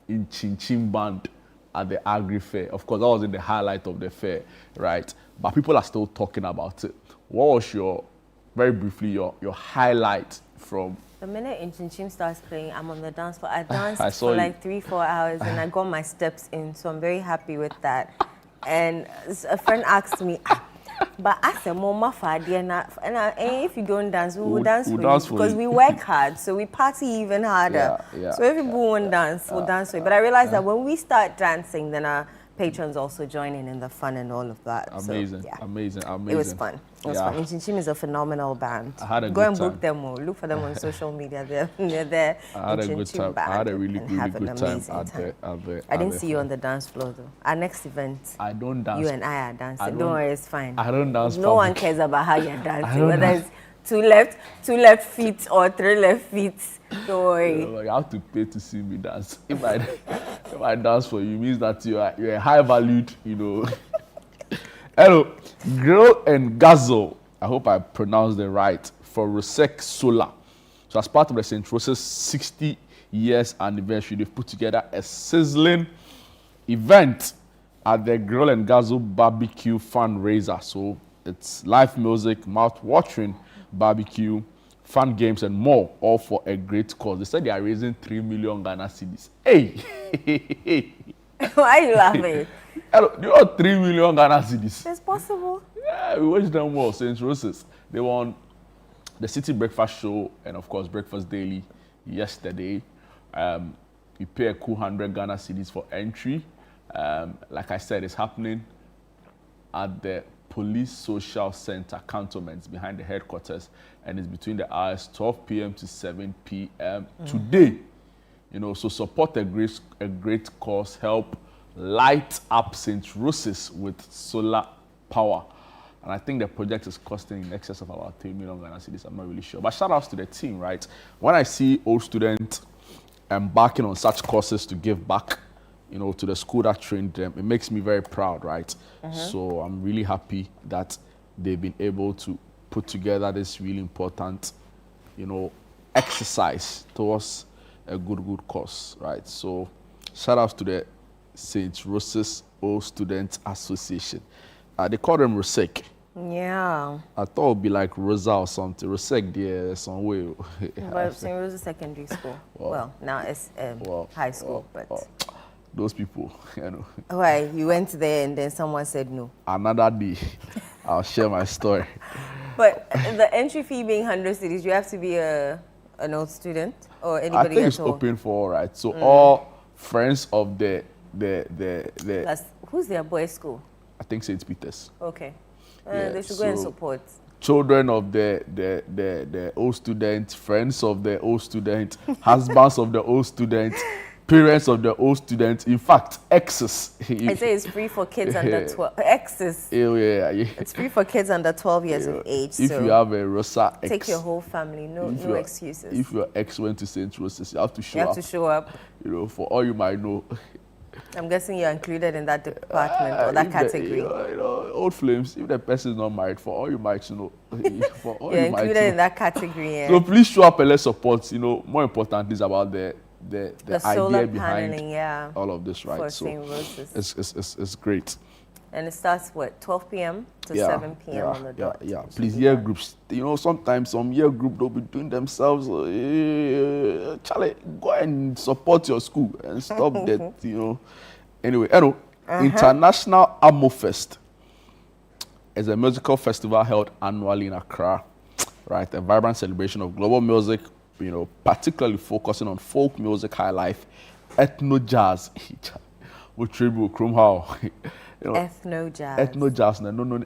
in Chin Chin Band at the Agri Fair. Of course, that was in the highlight of the fair, right? But people are still talking about it. What was very briefly, your highlight from... The minute in Chin Chin starts playing, I'm on the dance floor. I danced for like 3-4 hours and I got my steps in, so I'm very happy with that. And a friend asked me, but I said, Mama, if you don't dance, we will dance for you. Because we work hard, so we party even harder. So if people won't dance, we'll dance for you. But I realized that when we start dancing, then our patrons also join in the fun and all of that. Amazing, so, amazing. It was fun. It was fun. Chin Chin is a phenomenal band. I had a Go good and time. book them all. Look for them on social media. They're there. I had a good time. I had a really good time. I didn't see you on the dance floor though. Our next event, I don't dance. you and I are dancing. Don't worry, it's fine. I don't dance. No one cares about how you're dancing. Whether it's two left feet or 3 left feet. Don't worry. You have to pay to see me dance. If I dance for you, it means that you're high valued, Hello, Grill and Gazzle. I hope I pronounced it right. For Rusek Solar. So as part of the St. Rose's 60 years anniversary, they've put together a sizzling event at the Grill and Gazzle barbecue fundraiser. So it's live music, mouth-watering barbecue, fun games and more, all for a great cause. They said they are raising 3 million Ghana cedis. Hey! Why are you laughing? You want 3 million Ghana cedis? It's possible. Yeah, we watched them well. St. Rose's. They won the City Breakfast Show and, of course, Breakfast Daily yesterday. You pay a cool 100 Ghana cedis for entry. Like I said, it's happening at the Police Social Center cantonments behind the headquarters, and it's between the hours 12 p.m. to 7 p.m. today. So support a great cause, help light up St. Rose's with solar power. And I think the project is costing in excess of about 3 million Ghana cedis. I'm not really sure. But shout outs to the team, right? When I see old students embarking on such courses to give back, to the school that trained them, it makes me very proud, right? So I'm really happy that they've been able to put together this really important, exercise towards a good cause, right? So shout outs to the St. Rose's Old Student Association. They call them Rosek. Yeah. I thought it would be like Rosa or something. Rosek there some way. But St. Rose's Secondary School. Well, now it's high school, but... Those people, Why? You went there and then someone said no. Another day, I'll share my story. But the entry fee being 100 cedis, you have to be an old student or anybody I think at it's all? open for all, right? So all friends of the who's their boys' school? I think St. Peter's. Okay. They should go and support. Children of the old student, friends of the old student, husbands of the old student, parents of the old students, in fact, exes. I say it's free for kids under 12. Exes. Yeah. It's free for kids under 12 years of age. If so you have a Rosa ex, take your whole family. No excuses. If your ex went to St. Rose's, you have to show up. You have to show up. For all you might know. I'm guessing you're included in that department or that category. Old flames, if the person is not married, for all you might know. For all you're you might included in that category. Yeah. So please show up and let's support. More important is about the the solar idea behind paneling, yeah, all of this, right? for So St. Rose's. it's great. And it starts, what, 12 p.m. to 7 p.m. on the dot. Yeah. Please, year groups. You know, sometimes some year group they'll be doing themselves. Charlie, go and support your school and stop that. You know. Anyway, International Amo Fest is a musical festival held annually in Accra. Right, a vibrant celebration of global music. You know, particularly focusing on folk music, high life, ethno jazz. With tribute, Krumhao. Ethno jazz. Ethno jazz. No.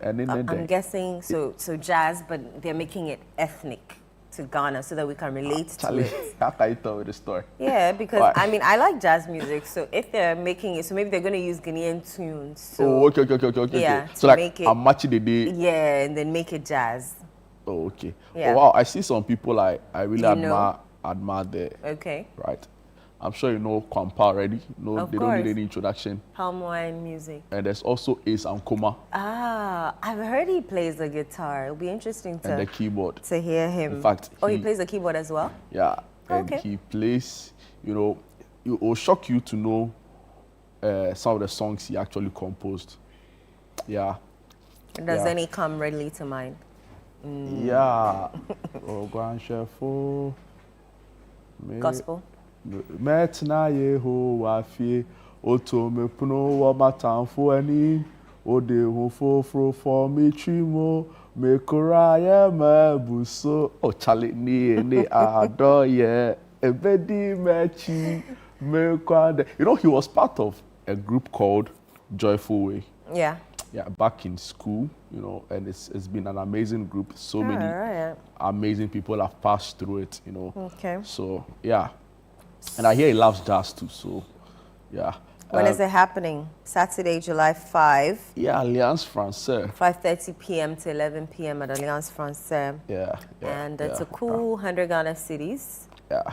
I'm guessing so jazz, but they're making it ethnic to Ghana so that we can relate to it. How can you tell me the story? Yeah, because I mean I like jazz music, so if they're making it, so maybe they're going to use Ghanaian tunes. So, okay. Yeah, so like make it, I'm matching the day. Yeah, and then make it jazz. Oh, okay. Yeah. Oh, wow, I see some people I really admire there. Okay. Right. I'm sure you know Kwampa already. No, Of they course. don't need any introduction. Palm wine music. And there's also Ace and Koma I've heard he plays the guitar. It'll be interesting and the keyboard. to hear him. In fact, he plays the keyboard as well? Yeah, and Okay. he plays. You know, it will shock you to know some of the songs he actually composed. Yeah. Does any come readily to mind? Yeah. Oh, Grand Chefo. Gospel? Metna Yehovah fie oto me puno wa matamfo ani ode hu foforo for me trimo me koraya mabuso oh Charlie ni adoye ebedi mechi me kwande. You know, he was part of a group called Joyful Way. Yeah. Yeah, back in school, you know, and it's been an amazing group. So many amazing people have passed through it, you know. Okay. So yeah. And I hear he loves jazz too, so yeah. When is it happening? Saturday, July 5. Yeah, Alliance Française. 5:30 p.m. to 11 p.m. at Alliance Française. Yeah. And it's a cool 100 Ghana cedis. Yeah.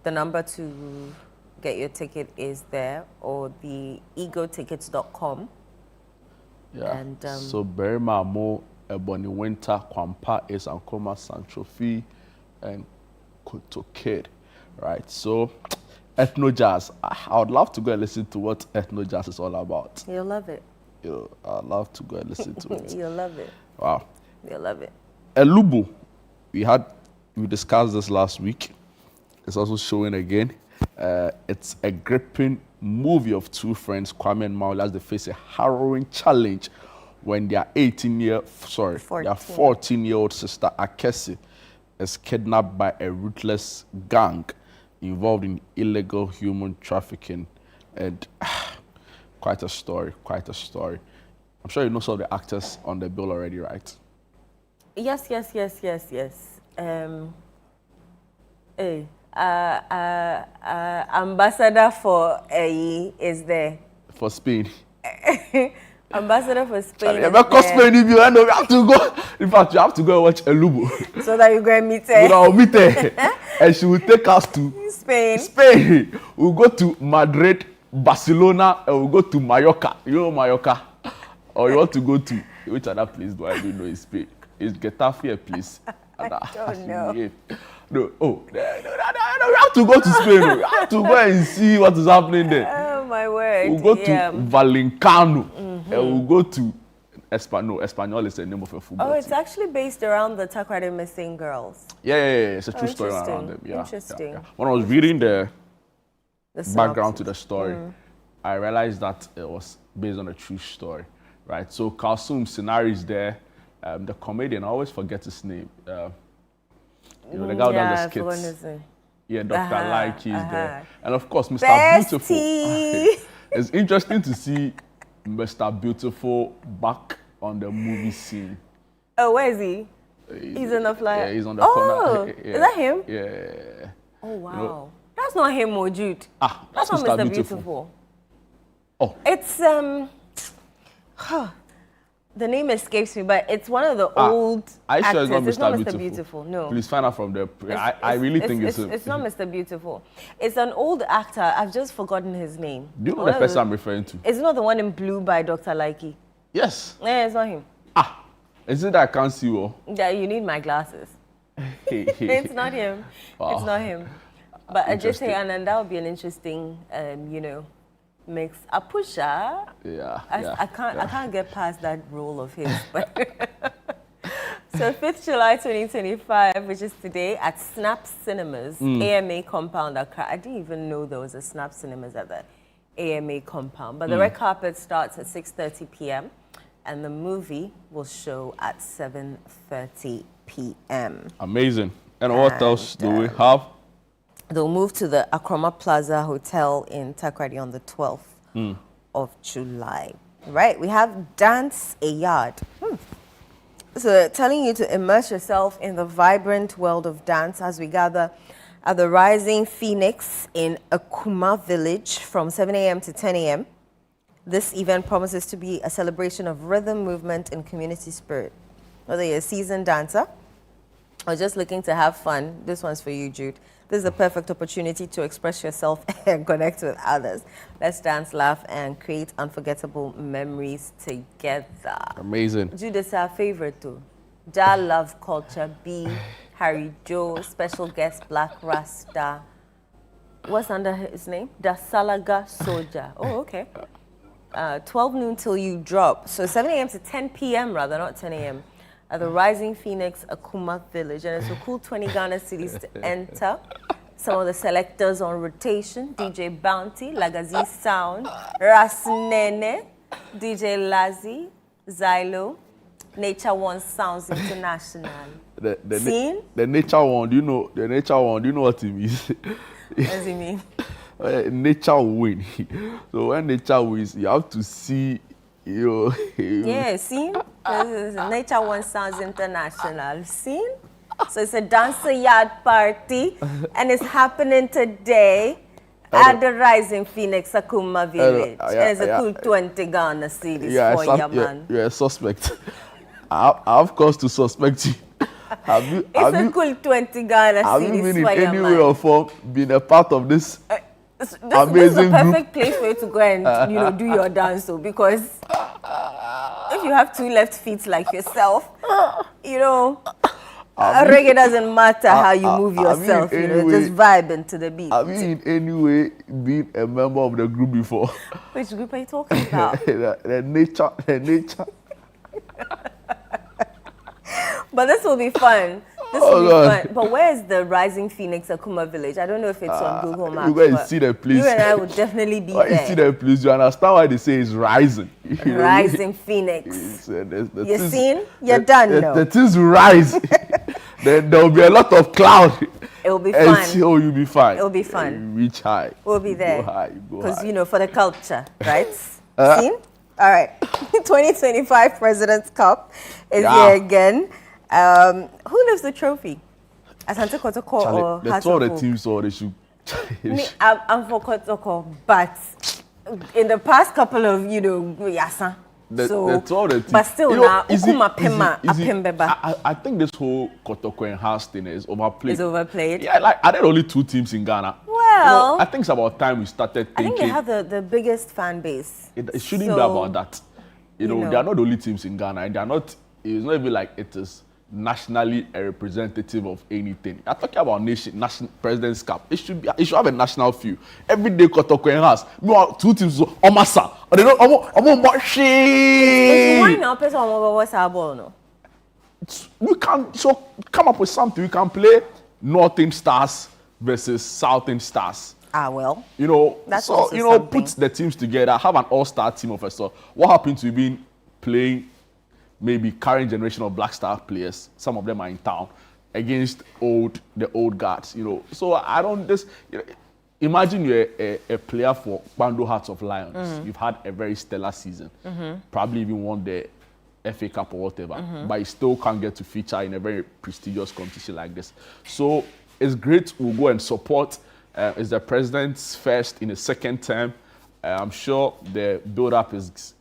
The number to get your ticket is there, or the egotickets.com. Yeah. And so Berima Mo, Ebony Winter, Kwampa, Ace and Koma, Santrofi, and Koto Kid. Right. So ethno jazz. I would love to go and listen to what ethno jazz is all about. You'll love it. I'd love to go and listen to it. You'll love it. Wow. You'll love it. Elubu, we discussed this last week. It's also showing again. It's a gripping movie of two friends, Kwame and Mauli, as they face a harrowing challenge when their 14-year-old sister Akesi is kidnapped by a ruthless gang involved in illegal human trafficking. And quite a story. I'm sure you know some of the actors on the bill already, right? Yes. Ambassador for is there. For Spain. Ambassador for Spain. Spain, if you end up, you have to go. In fact, you have to go and watch Elubu. So that you go and meet her. So I'll meet her. And she will take us to Spain. We'll go to Madrid, Barcelona, and we'll go to Mallorca. You know Mallorca? Or you want to go to, which other place do I even know in Spain? Is Getafe a place? I don't know. No, we have to go to Spain. We have to go and see what is happening there. Oh, my word. We'll go to Valencano. And we'll go to Espanol is the name of a football team. It's actually based around the Takrady missing girls. Yeah. It's a true story around them. Yeah, interesting. Yeah. When I was reading the background synopsis to the story, I realized that it was based on a true story, right? So Kalsum scenario is there. The comedian, I always forget his name. You know, the guy who does the skits. Yeah, Dr. Likey is there. And of course, Mr. Beautiful. It's interesting to see Mr. Beautiful back on the movie scene. Oh, where is he? He's in the flyer. Yeah, he's on the corner. Yeah. Is that him? Yeah. Oh, wow. You know, that's not him, or Jude. That's not Mr. Beautiful. Oh. It's, the name escapes me, but it's one of the old actors. It's not Mr. Beautiful. No. Please find out from the... I really think it's him. It's not Mr. Beautiful. It's an old actor. I've just forgotten his name. Do you know the person I'm referring to? It's not the one in blue by Dr. Likey. Yes. Yeah, it's not him. Is it that I can't see you? Yeah, you need my glasses. It's not him. Wow. It's not him. But I just say, and that would be an interesting, mix. A pusher. Yeah. I can't get past that role of his. But so 5th July 2025, which is today, at Snap Cinemas, AMA Compound, Accra. I didn't even know there was a Snap Cinemas at the AMA Compound. But the red carpet starts at 6:30 p.m. and the movie will show at 7:30 p.m. Amazing. And what else do we have? They'll move to the Akroma Plaza Hotel in Takoradi on the 12th of July. Right, we have Dance a Yard. So telling you to immerse yourself in the vibrant world of dance as we gather at the Rising Phoenix in Akuma Village from 7 a.m. to 10 a.m. This event promises to be a celebration of rhythm, movement, and community spirit. Whether you're a seasoned dancer or just looking to have fun, this one's for you, Jude. This is a perfect opportunity to express yourself and connect with others. Let's dance, laugh, and create unforgettable memories together. Amazing. Jude is our favorite too. Ja Love Culture, B, Harry Joe, special guest Black Rasta. What's under his name? Da Salaga Soldier. Oh, okay. 12 noon till you drop. So 7 a.m. to 10 p.m. rather, not 10 a.m. at the Rising Phoenix Akuma Village. And it's a cool 20 Ghana cedis to enter. Some of the selectors on rotation: DJ Bounty, Lagazi Sound, Rasnene, DJ Lazi, Zylo, Nature One Sounds International. The Nature One, do you know the Nature One? Do you know what it means? What does it mean? Nature win. So when nature wins, you have to see Yeah, scene. Nature One Sounds International. Scene. So it's a dancer yard party, and it's happening today at the Rising Phoenix Akuma Village. And it's a cool 20 Ghana cedis for your man. You're a suspect. I have cause to suspect you. It's a cool 20 Ghana cedis for your man. Have you been in any way or form been a part of this? This is a perfect place for you to go and do your dance, because if you have two left feet like yourself, reggae doesn't matter how you move yourself, just vibe into the beat. Have you in any way been a member of the group before? Which group are you talking about? the nature. But this will be fun. This will be fun. But where is the Rising Phoenix Akuma Village? I don't know if it's on Google Maps. You guys see the place. You and I would definitely be there. You see the place. You understand why they say it's rising. Rising Phoenix. You're seen? You're done now. The things rise. Then there will be a lot of cloud. It will be fun. You'll be fine. It will be fun. Reach high. We'll be there. Go high. Because, for the culture, right? Seen? All right. 2025 President's Cup is here again. Who lifts the trophy? Asante Kotoko or that's all the teams saw they should. I'm for Kotoko, but in the past couple of Yasa. But still now, I think this whole Kotoko and House thing is overplayed. It's overplayed. Yeah, are there only two teams in Ghana? Well, I think it's about time we started thinking. I think they have the biggest fan base. It shouldn't be about that. They are not the only teams in Ghana, and it's not even like it is nationally a representative of anything. You're talking about national President's Cup. It should have a national feel. Every day Kotoko and House. Two teams Omasa. Or they don't why not person what's our ball no? We can come up with something. We can play Northern Stars versus Southern Stars. Well. That's put the teams together, have an all-star team of a sort. What happened to being playing maybe current generation of Black Star players, some of them are in town, against the old guards, So I don't just, imagine you're a player for Bando Hearts of Lions. You've had a very stellar season, probably even won the FA Cup or whatever, but you still can't get to feature in a very prestigious competition like this. So it's great. We'll go and support. It's the president's first in the second term. I'm sure the build-up is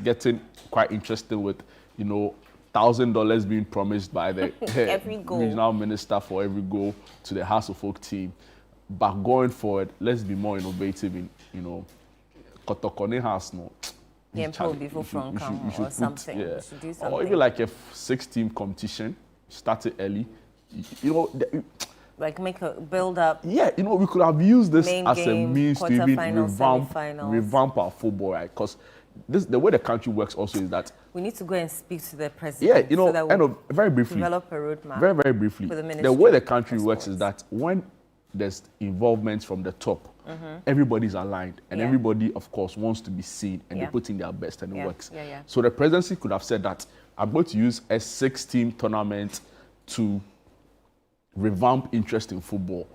getting quite interesting with, $1,000 being promised by the regional minister for every goal to the House of Folk team. But going forward, let's be more innovative in, Kotokone House, no. Yeah, probably before from or something. Yeah. We should do something. Or even like a 6-team competition, start it early. like make a build up. Yeah, we could have used this Main as a game, means to even quarterfinals, revamp our football, right? Because the way the country works also is that we need to go and speak to the president. Yeah, so that very briefly. Develop a roadmap. Very, very briefly. For The way the country works is that when there's involvement from the top, everybody's aligned, and everybody, of course, wants to be seen, and they put in their best, and it works. So the presidency could have said that I'm going to use a 6-team tournament to revamp interest in football,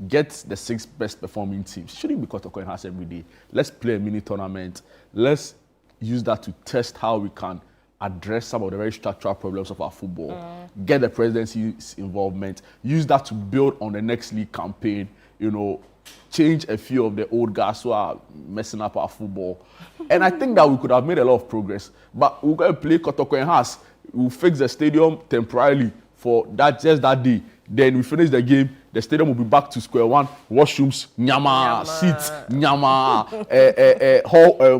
get the 6 best performing teams. Shouldn't be Kotoko and House every day. Let's play a mini tournament. Let's use that to test how we can address some of the very structural problems of our football. Get the presidency's involvement. Use that to build on the next league campaign. Change a few of the old guys who are messing up our football. And I think that we could have made a lot of progress. But we're going to play Kotoko and House. We'll fix the stadium temporarily for just that day. Then we finish the game. The stadium will be back to square one. Washrooms, nyama, seats, nyama,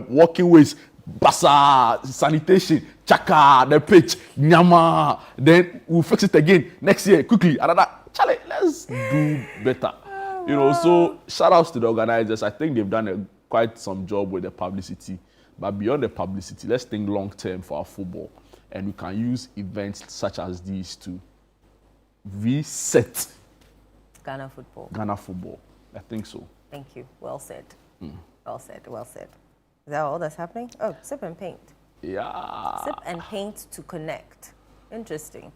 walking ways, basa, sanitation, chaka, the pitch, nyama. Then we'll fix it again next year quickly. Charlie, let's do better. So shout outs to the organizers. I think they've done quite some job with the publicity. But beyond the publicity, let's think long term for our football. And we can use events such as these to reset Ghana football. I think so. Thank you. Well said. Well said. Is that all that's happening? Oh, sip and paint. Yeah. Sip and paint to connect. Interesting.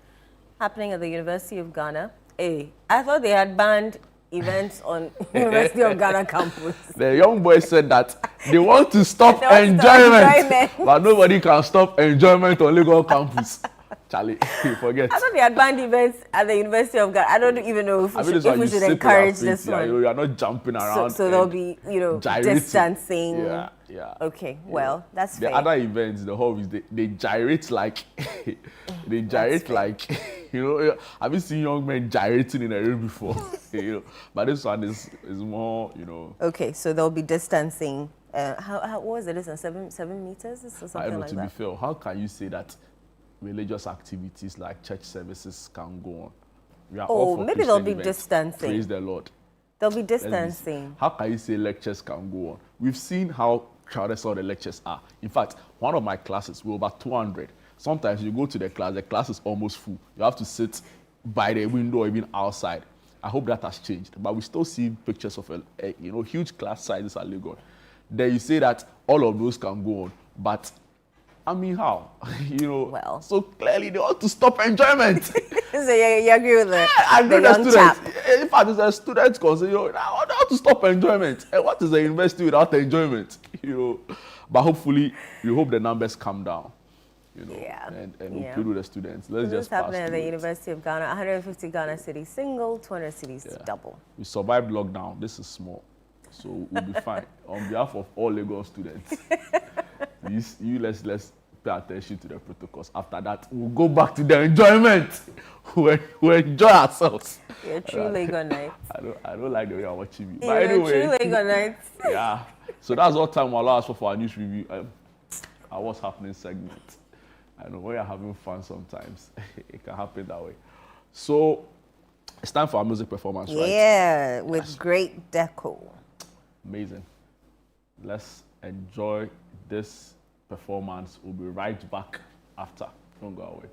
Happening at the University of Ghana. I thought they had banned events on University of Ghana campus. The young boy said that they want to stop enjoyment, but nobody can stop enjoyment on Lagos campus. Charlie, forget. I thought they had banned events at the University of Ghana. I don't even know if we should encourage this one. You are not jumping around. So there'll be, distancing. Yeah. Okay, well, that's fair. The other events, the whole is they gyrate like, have you seen young men gyrating in a room before? But this one is more, Okay, so there'll be distancing. What was it? 7 meters or something I know, like to that? be fair, how can you say that religious activities like church services can go on? We are all for maybe Christian there'll be events. distancing. Praise the Lord. There'll be distancing. How can you say lectures can go on? We've seen how crowded some of the lectures are. In fact, one of my classes, we're over 200. Sometimes you go to the class is almost full. You have to sit by the window or even outside. I hope that has changed. But we still see pictures of huge class sizes at Lagos. Then you say that all of those can go on. But I mean, how? Well. So clearly they ought to stop enjoyment. So you agree with I agree the with young chap? In fact, it's a student concern. They ought to stop enjoyment. And what is the university without enjoyment? But hopefully, we hope the numbers come down. And we'll plead with the students. Let's just pass happening at the through it. University of Ghana. 150 Ghana cedis single, 200 cedis double. We survived lockdown. This is small. So we'll be fine. On behalf of all Lagos students, please, let's pay attention to the protocols. After that, we'll go back to the enjoyment. We'll enjoy ourselves. You're a true Lagos night. I don't like the way you're watching me. You're But anyway, a true Lagos night. Yeah. So that's all time we'll allow us for our news review. Our What's Happening segment. I know when you're having fun sometimes, it can happen that way. So it's time for our music performance, right? Yeah, with great deco. Amazing. Let's enjoy this performance. We'll be right back after. Don't go away.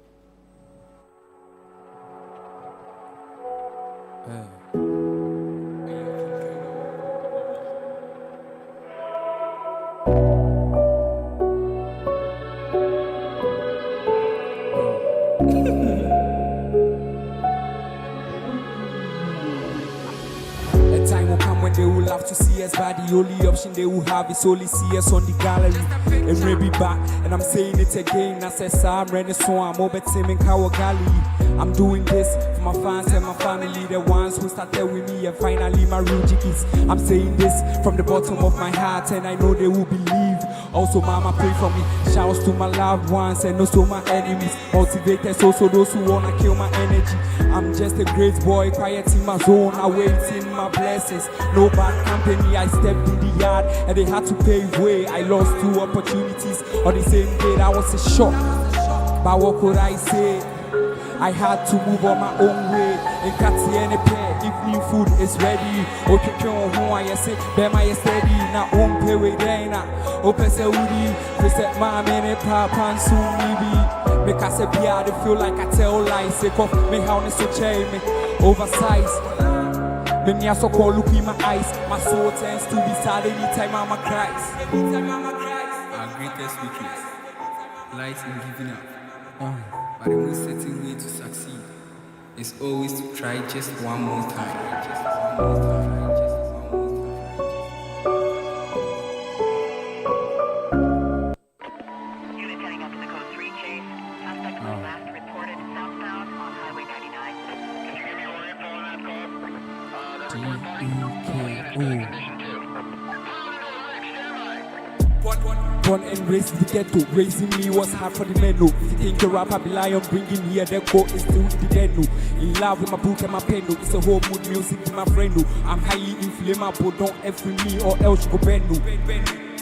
They will have to see us, but the only option they will have is only see us on the gallery. And maybe back, and I'm saying it again. I said, I'm ready, so I'm over Tim and Kawa Gallery. I'm doing this for my fans and my family, the ones who started with me and finally my real jiggies. I'm saying this from the bottom of my heart, and I know they will believe. Also, mama, pray for me. Shouts to my loved ones and also my enemies. Motivators, also those who wanna kill my energy. I'm just a great boy, quiet in my zone, awaiting my blessings. No bad company, I stepped in the yard and they had to pave way. I lost 2 opportunities on the same day. That was a shock, but what could I say? I had to move on my own way. In Cathy any pair, evening food is ready. Okay, who I say, Bema is steady. Now, pay with Dana. Open say, Woody, present my minute, papa, and soon maybe. Because I be out, feel like I tell lies. Say, off me, how is so chain me. Oversized. When you so call, look in my eyes. My soul tends to be sad anytime Mama cries. Our greatest weakness lies in giving up. But the most certain way to succeed is always to try just one more time. Unit heading up to the code 3 chase. Suspect was last reported southbound on Highway 99. Can you give me more info on that call? That report back. Condition 2. Born and raised in the ghetto, raising me was hard for the men. No, if you think a rapper be lying, bringing here, the quote is still the dead. No, in love with my book and my pen. No, it's a whole mood music with my friend. No, I'm highly inflammable, don't F with me or else you go bend. No.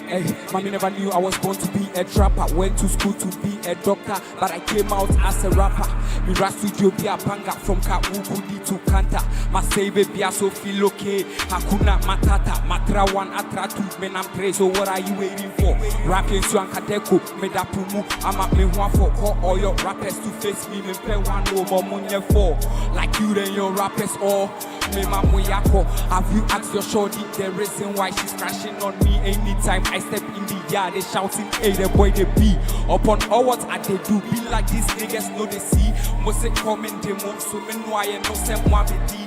Hey, mommy never knew I was born to be a trapper. Went to school to be a doctor, but I came out as a rapper. Me ras studio be a banger from Kaukudi to Kanta. My say baby I so feel okay. Hakuna Matata, Matra 1, Atra 2, men I'm praise. So what are you waiting for? Rapping to Ankadeko, Medapumu. I'm at me one for call all your rappers to face me. Me pay one over money for. Like you then your rappers all. Me mamu yako. Have you asked your shorty the reason why she's crashing on me anytime I step in the yard? They shouting, hey, the boy they be. Upon all what I they do, be like these niggas know they see. Must say comment them on so me know I no sem wabidi.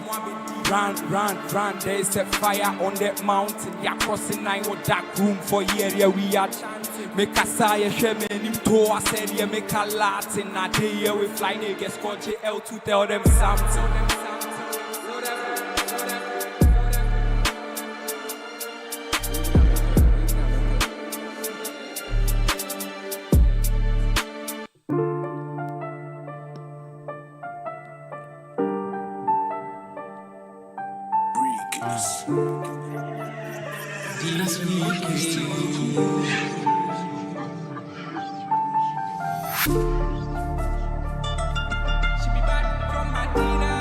Run, there is a fire on that mountain. Ya crossing 9 or dark room for here we are. Make a say shame him to I said yeah make a Latin. A day here we fly niggas call JL to tell them something. This She be back from Medina.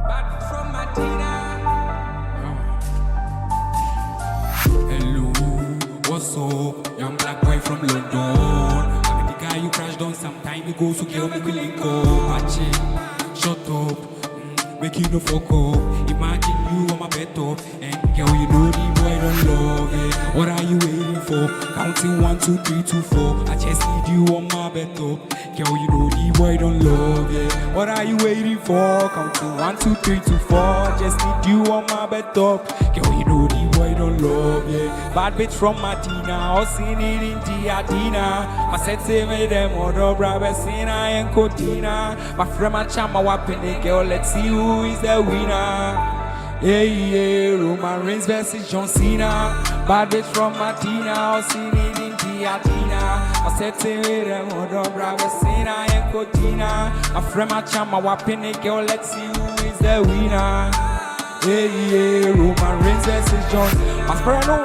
Back from Medina. Hello, what's up? Young black boy from London. I'm the guy you crashed on some time ago, so girl make me link up. Shut up, make you no fuck up. Imagine you on my bed top, and girl you know the boy don't love it. What are you waiting for? Counting 1, 2, 3, 2, 4. I just need you on my bed top. Girl you know the boy don't love it. What are you waiting for? Counting 1, 2, 3, 2, 4. I just need you on my bed top. Girl you know the boy don't love it. Bad bitch from Medina, all seen it in Diadina. My set say me them other brother Sina and Codina. My friend my chama wapene girl, let's see who is the winner. Yeah, Roman Reigns versus John Cena. Bad bitch from Medina, all seen it in Diadina. My set say me them other brother Sina and Codina. My friend my chama wapene girl, let's see who is the winner. Yeah, Roman Reigns versus John. Masperano.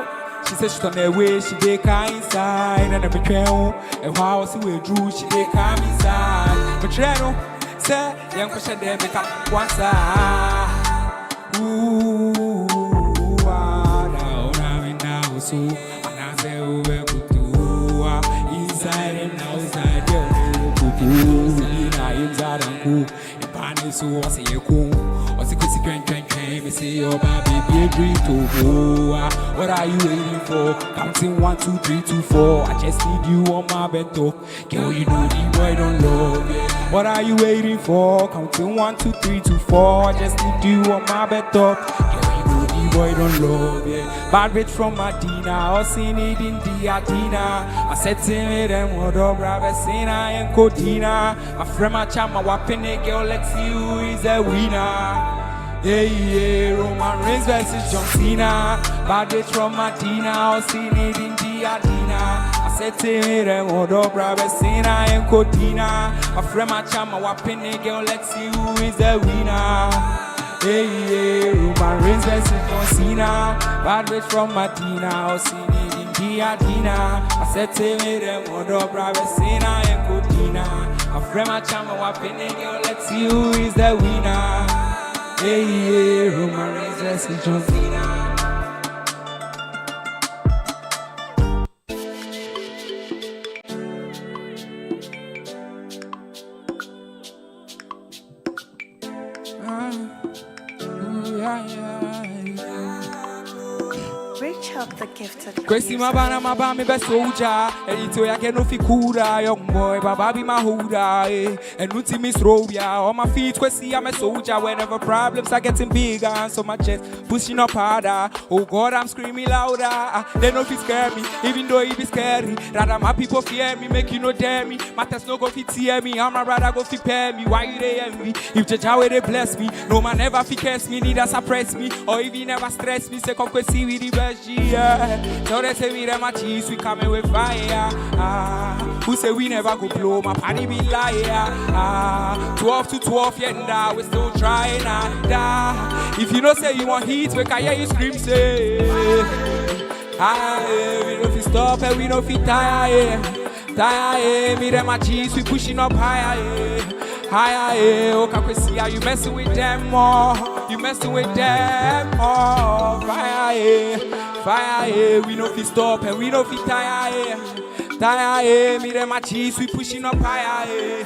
She said she on her way, she dey come inside. And I'm and while I see we drew, she dey come inside. But you know, say, young question there make up one side. Ooh, now, so, and I say, we will go to inside and outside, inside and cool. In Paris, so I say, you cool. Me say your baby dream to go. What are you waiting for? Counting 1, 2, 3, 2, 4. I just need you on my bed top. Girl, you know the boy don't love it. What are you waiting for? Counting 1, 2, 3, 2, 4. I just need you on my bed top. Girl, you know the boy don't love it. Bad bitch from Medina, all seen it in Diadina. I said to me them other brother Sina and Codina. My friend my chama wapene girl, let's see who is the winner. Yeah, Roman Reigns versus John Cena. Bad bitch from Medina, all seen it in Diadina. I said to me them other brother Sina and Codina. My friend my chama wapene girl, let's see who is the winner. Yeah, Roman Reigns versus John Cena. Bad bitch from Medina, all seen it in Dia Dina, I said to me, them Modo Bravesina and Codina. A friend, my chama, wapping girl, let's see who is the winner. Hey, Roman is John Cena. The gifted. Kwesi mabana mabami be soldier. Elito ya keno fikura young boy. Baba be my hooda. And nuti miss Robia. On my feet, kwesi I'm a soldier. Whenever problems are getting bigger, and so my chest pushing up harder. Oh God, I'm screaming louder. They know if it scare me, even though it be scary. Rather my people fear me, make you no dare me. Matters no go fit tear me. I'm a brother go fit pay me. Why you they envy? If Jajawe they bless me, no man never fit curse me, neither suppress me, or even never stress me. Say come kwesi with the best G. So they say we them a cheese, we coming with fire. Who say we never go blow, my party be liar. 12 to 12, yeah, we still trying. If you don't say you want heat, we can hear you scream, say. We don't fit stop and we don't fit tire. Tire, me them a cheese, we pushing up higher. Higher, oh, can we see how you messing with them more? You messing with them more. Fire, fire, we no fit stop and we no fit tire. Tire, me them a cheese, we pushing up higher.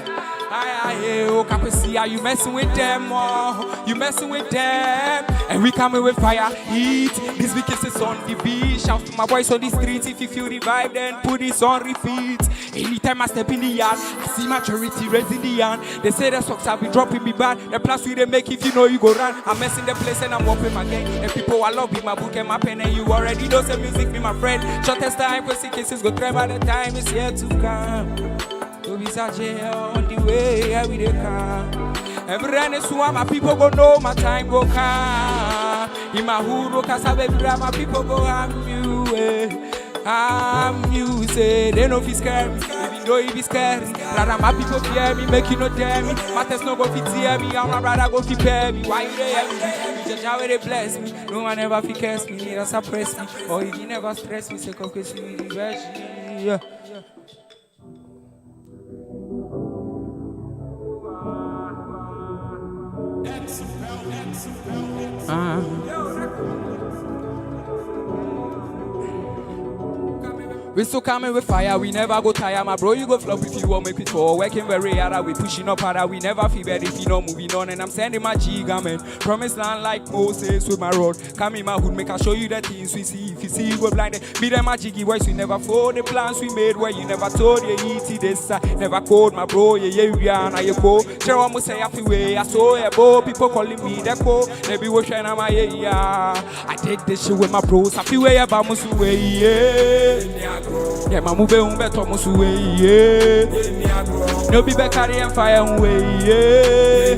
Higher, oh, can we see how you messing with them more? You messing with them, and we coming with fire. Heat, this week is on the beach. Shout to my boys on the streets. If you feel the vibe, then put this on repeat. Anytime I step in the yard, I see maturity resilient. They say the socks have been dropping me bad. The plus we they make if you know you go run. I'm messing the place and I'm whopping my gang. And people I love with my book and my pen, and you already know some music be my friend. Shortest time, cause the cases go cry by the time it's here to come. To be such on the way, we they come. Every run is one, my people go know my time go come. In my hood, cause I baby my people go I'm you, say they know if it's scary, even though if it's scary. Rather my people fear me, make you no dare me. Matters no go fit tear me, I'm my brother go fit pay me. Why you there? Just how they bless me. No one ever fit curse me, neither suppress me, or if you never stress me, say come kiss me the version. We still coming with fire, we never go tire. My bro, you go flop if you want make it for. Working very hard, we pushing up harder. We never feel bad if you know moving on. And I'm sending my G-garment. Promise land like Moses with my rod. Come in my hood, make I show you the things we see. If you see, you go blinded. Be them my jiggy boys, we never fold the plans we made where you never told you eat this side. Never called my bro, yeah, now you go. Sure, I'm say happy way. I saw a boy, people calling me the co. They be wishing I'm my yeah. I take this shit with my bros. Happy way about Musuwe, yeah. Yeah, my move on better Musuwe, yeah. No be back carry and fire away, yeah.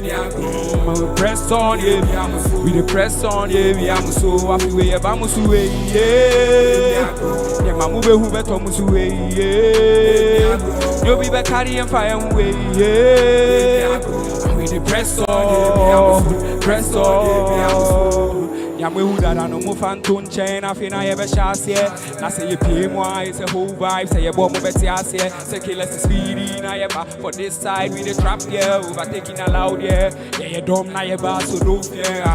We press on, yeah. We the press on, yeah. We am so happy way about Musuwe, yeah. Yeah, my move on better Musuwe, yeah. No be back carry and fire away, yeah. We the press on, press on. Yeah, we would have no more fun to chain. I feel I ever shall see. I say you pay more, it's a whole vibe. Say you bomb better, I say. Say kill us speedy, now you back for this side with the trap, yeah. Overtaking allowed, yeah. Yeah, you dumb, now you back, so don't fear.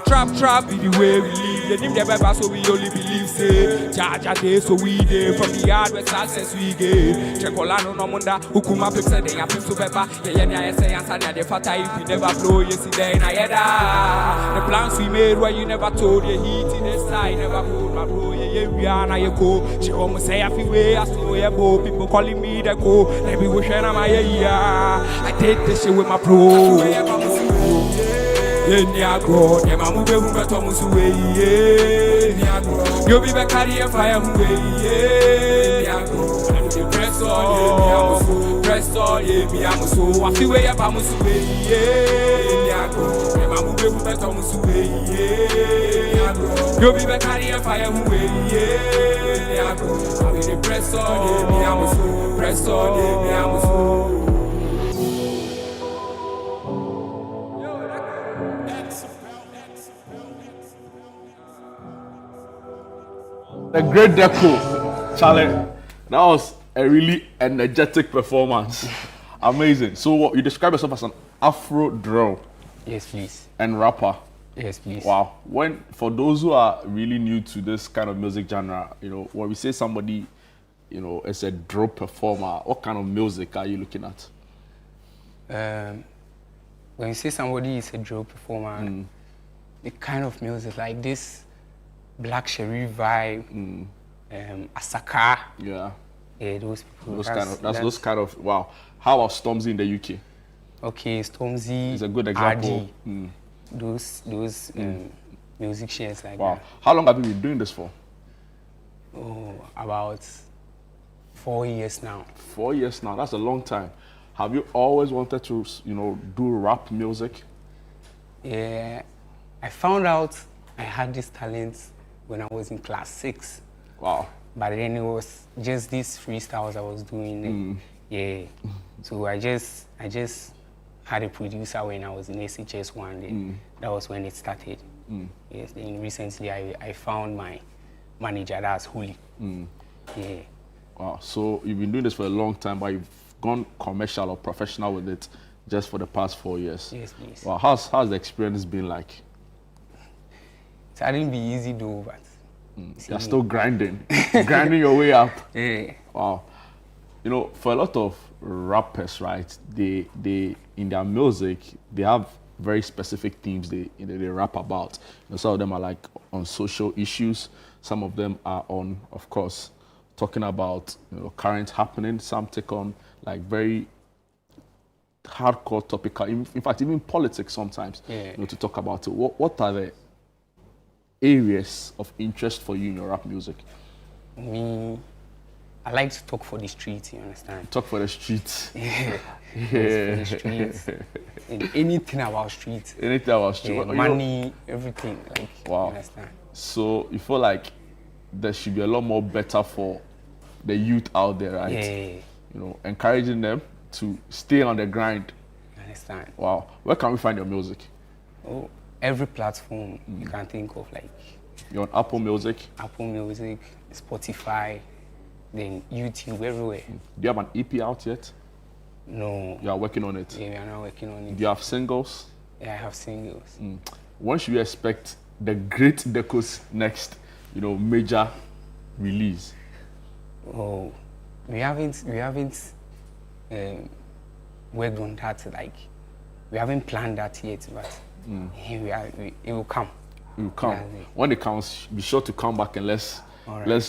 Trap, be the way we live. The name never back, so we only believe, say. Charge a day, so we day. From the yard where success we get. Check all I know, no munda. Who come up, say they have to pepper. Yeah, say, answer, the fatter if we never blow, you see, then I had the plans we made where you never told you heat in the side, never cold, my bro, yeah, we are now you go. She almost say I feel way, I saw you go. People calling me the go. They be wishing I'm my yeah. I take this shit with my bro. Yeah, go. Yeah, my move over to Musuwe, yeah. You'll be back carrying fire away, yeah. Press on, press on, yeah. Me, I'm so I feel way about Musuwe, yeah. My move over to Musuwe, yeah. You'll be back carrying fire away, yeah. I will press on, yeah. Me, I'm so press on, yeah. Me, I'm so. The great Deco Charlie, that was a really energetic performance. Amazing. So what you describe yourself as an Afro drill? Yes, please. And rapper? Yes, please. Wow. When, for those who are really new to this kind of music genre, you know, when we say somebody, you know, is a drill performer, what kind of music are you looking at? When you say somebody is a drill performer, the kind of music like this Black Sherry vibe, Asaka. Yeah. Yeah, those people. Those kind of, wow. How about Stormzy in the UK? Okay, Stormzy is a good example. Those musicians like wow. that. How long have you been doing this for? Oh, about 4 years now. 4 years now, that's a long time. Have you always wanted to, you know, do rap music? Yeah, I found out I had this talent when I was in class 6. Wow. But then it was just these freestyles I was doing. Yeah. So I just had a producer when I was in SHS one day. That was when it started. Yes. Then recently I found my manager, that's Holy. Yeah. Wow. So you've been doing this for a long time, but you've gone commercial or professional with it just for the past 4 years. Yes, please. Wow. How's the experience been like? It hadn't been easy though, but you're still grinding, grinding your way up. Yeah. Wow. You know, for a lot of rappers, right? They in their music they have very specific themes they rap about. You know, some of them are like on social issues. Some of them are on, of course, talking about, you know, current happening. Some take on like very hardcore topical. In fact, even politics sometimes. Yeah. You know, to talk about it. What are the areas of interest for you in your rap music? Me, I like to talk for the streets, you understand? Talk for the streets. Yeah. For the streets. And anything about streets. Anything about streets. Yeah, money, everything. Like, wow. You understand? So you feel like there should be a lot more better for the youth out there, right? Yeah. You know, encouraging them to stay on the grind. You understand? Wow. Where can we find your music? Oh, every platform you can think of, like. You're on Apple Music? Apple Music, Spotify, then YouTube, everywhere. Do you have an EP out yet? No. You are working on it? Yeah, we are now working on it. Do you have singles? Yeah, I have singles. When should we expect the Great Deco's next, you know, major release? Oh, we haven't worked on that. Like, we haven't planned that yet, but it will come. It will come. When it comes, be sure to come back and let's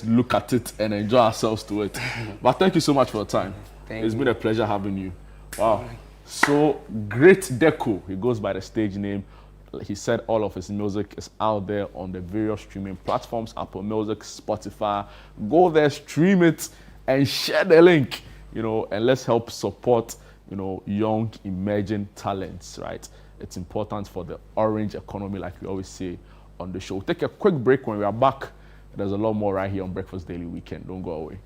look at it and enjoy ourselves to it. But thank you so much for your time. It's been a pleasure having you. Wow. So Great Deco, he goes by the stage name. He said all of his music is out there on the various streaming platforms, Apple Music, Spotify. Go there, stream it, and share the link, you know, and let's help support, you know, young emerging talents, right? It's important for the orange economy, like we always say on the show. We'll take a quick break. When we are back, there's a lot more right here on Breakfast Daily Weekend. Don't go away.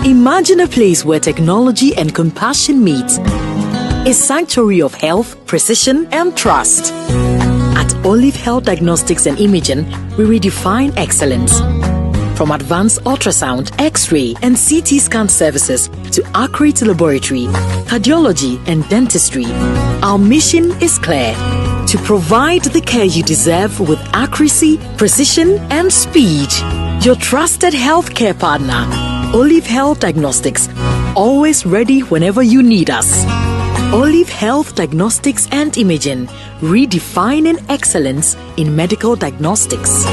Imagine a place where technology and compassion meet. A sanctuary of health, precision, and trust. At Olive Health Diagnostics and Imaging, we redefine excellence. From advanced ultrasound, X-ray, and CT scan services to accurate laboratory, cardiology, and dentistry, our mission is clear: to provide the care you deserve with accuracy, precision, and speed. Your trusted healthcare partner, Olive Health Diagnostics, always ready whenever you need us. Olive Health Diagnostics and Imaging, redefining excellence in medical diagnostics.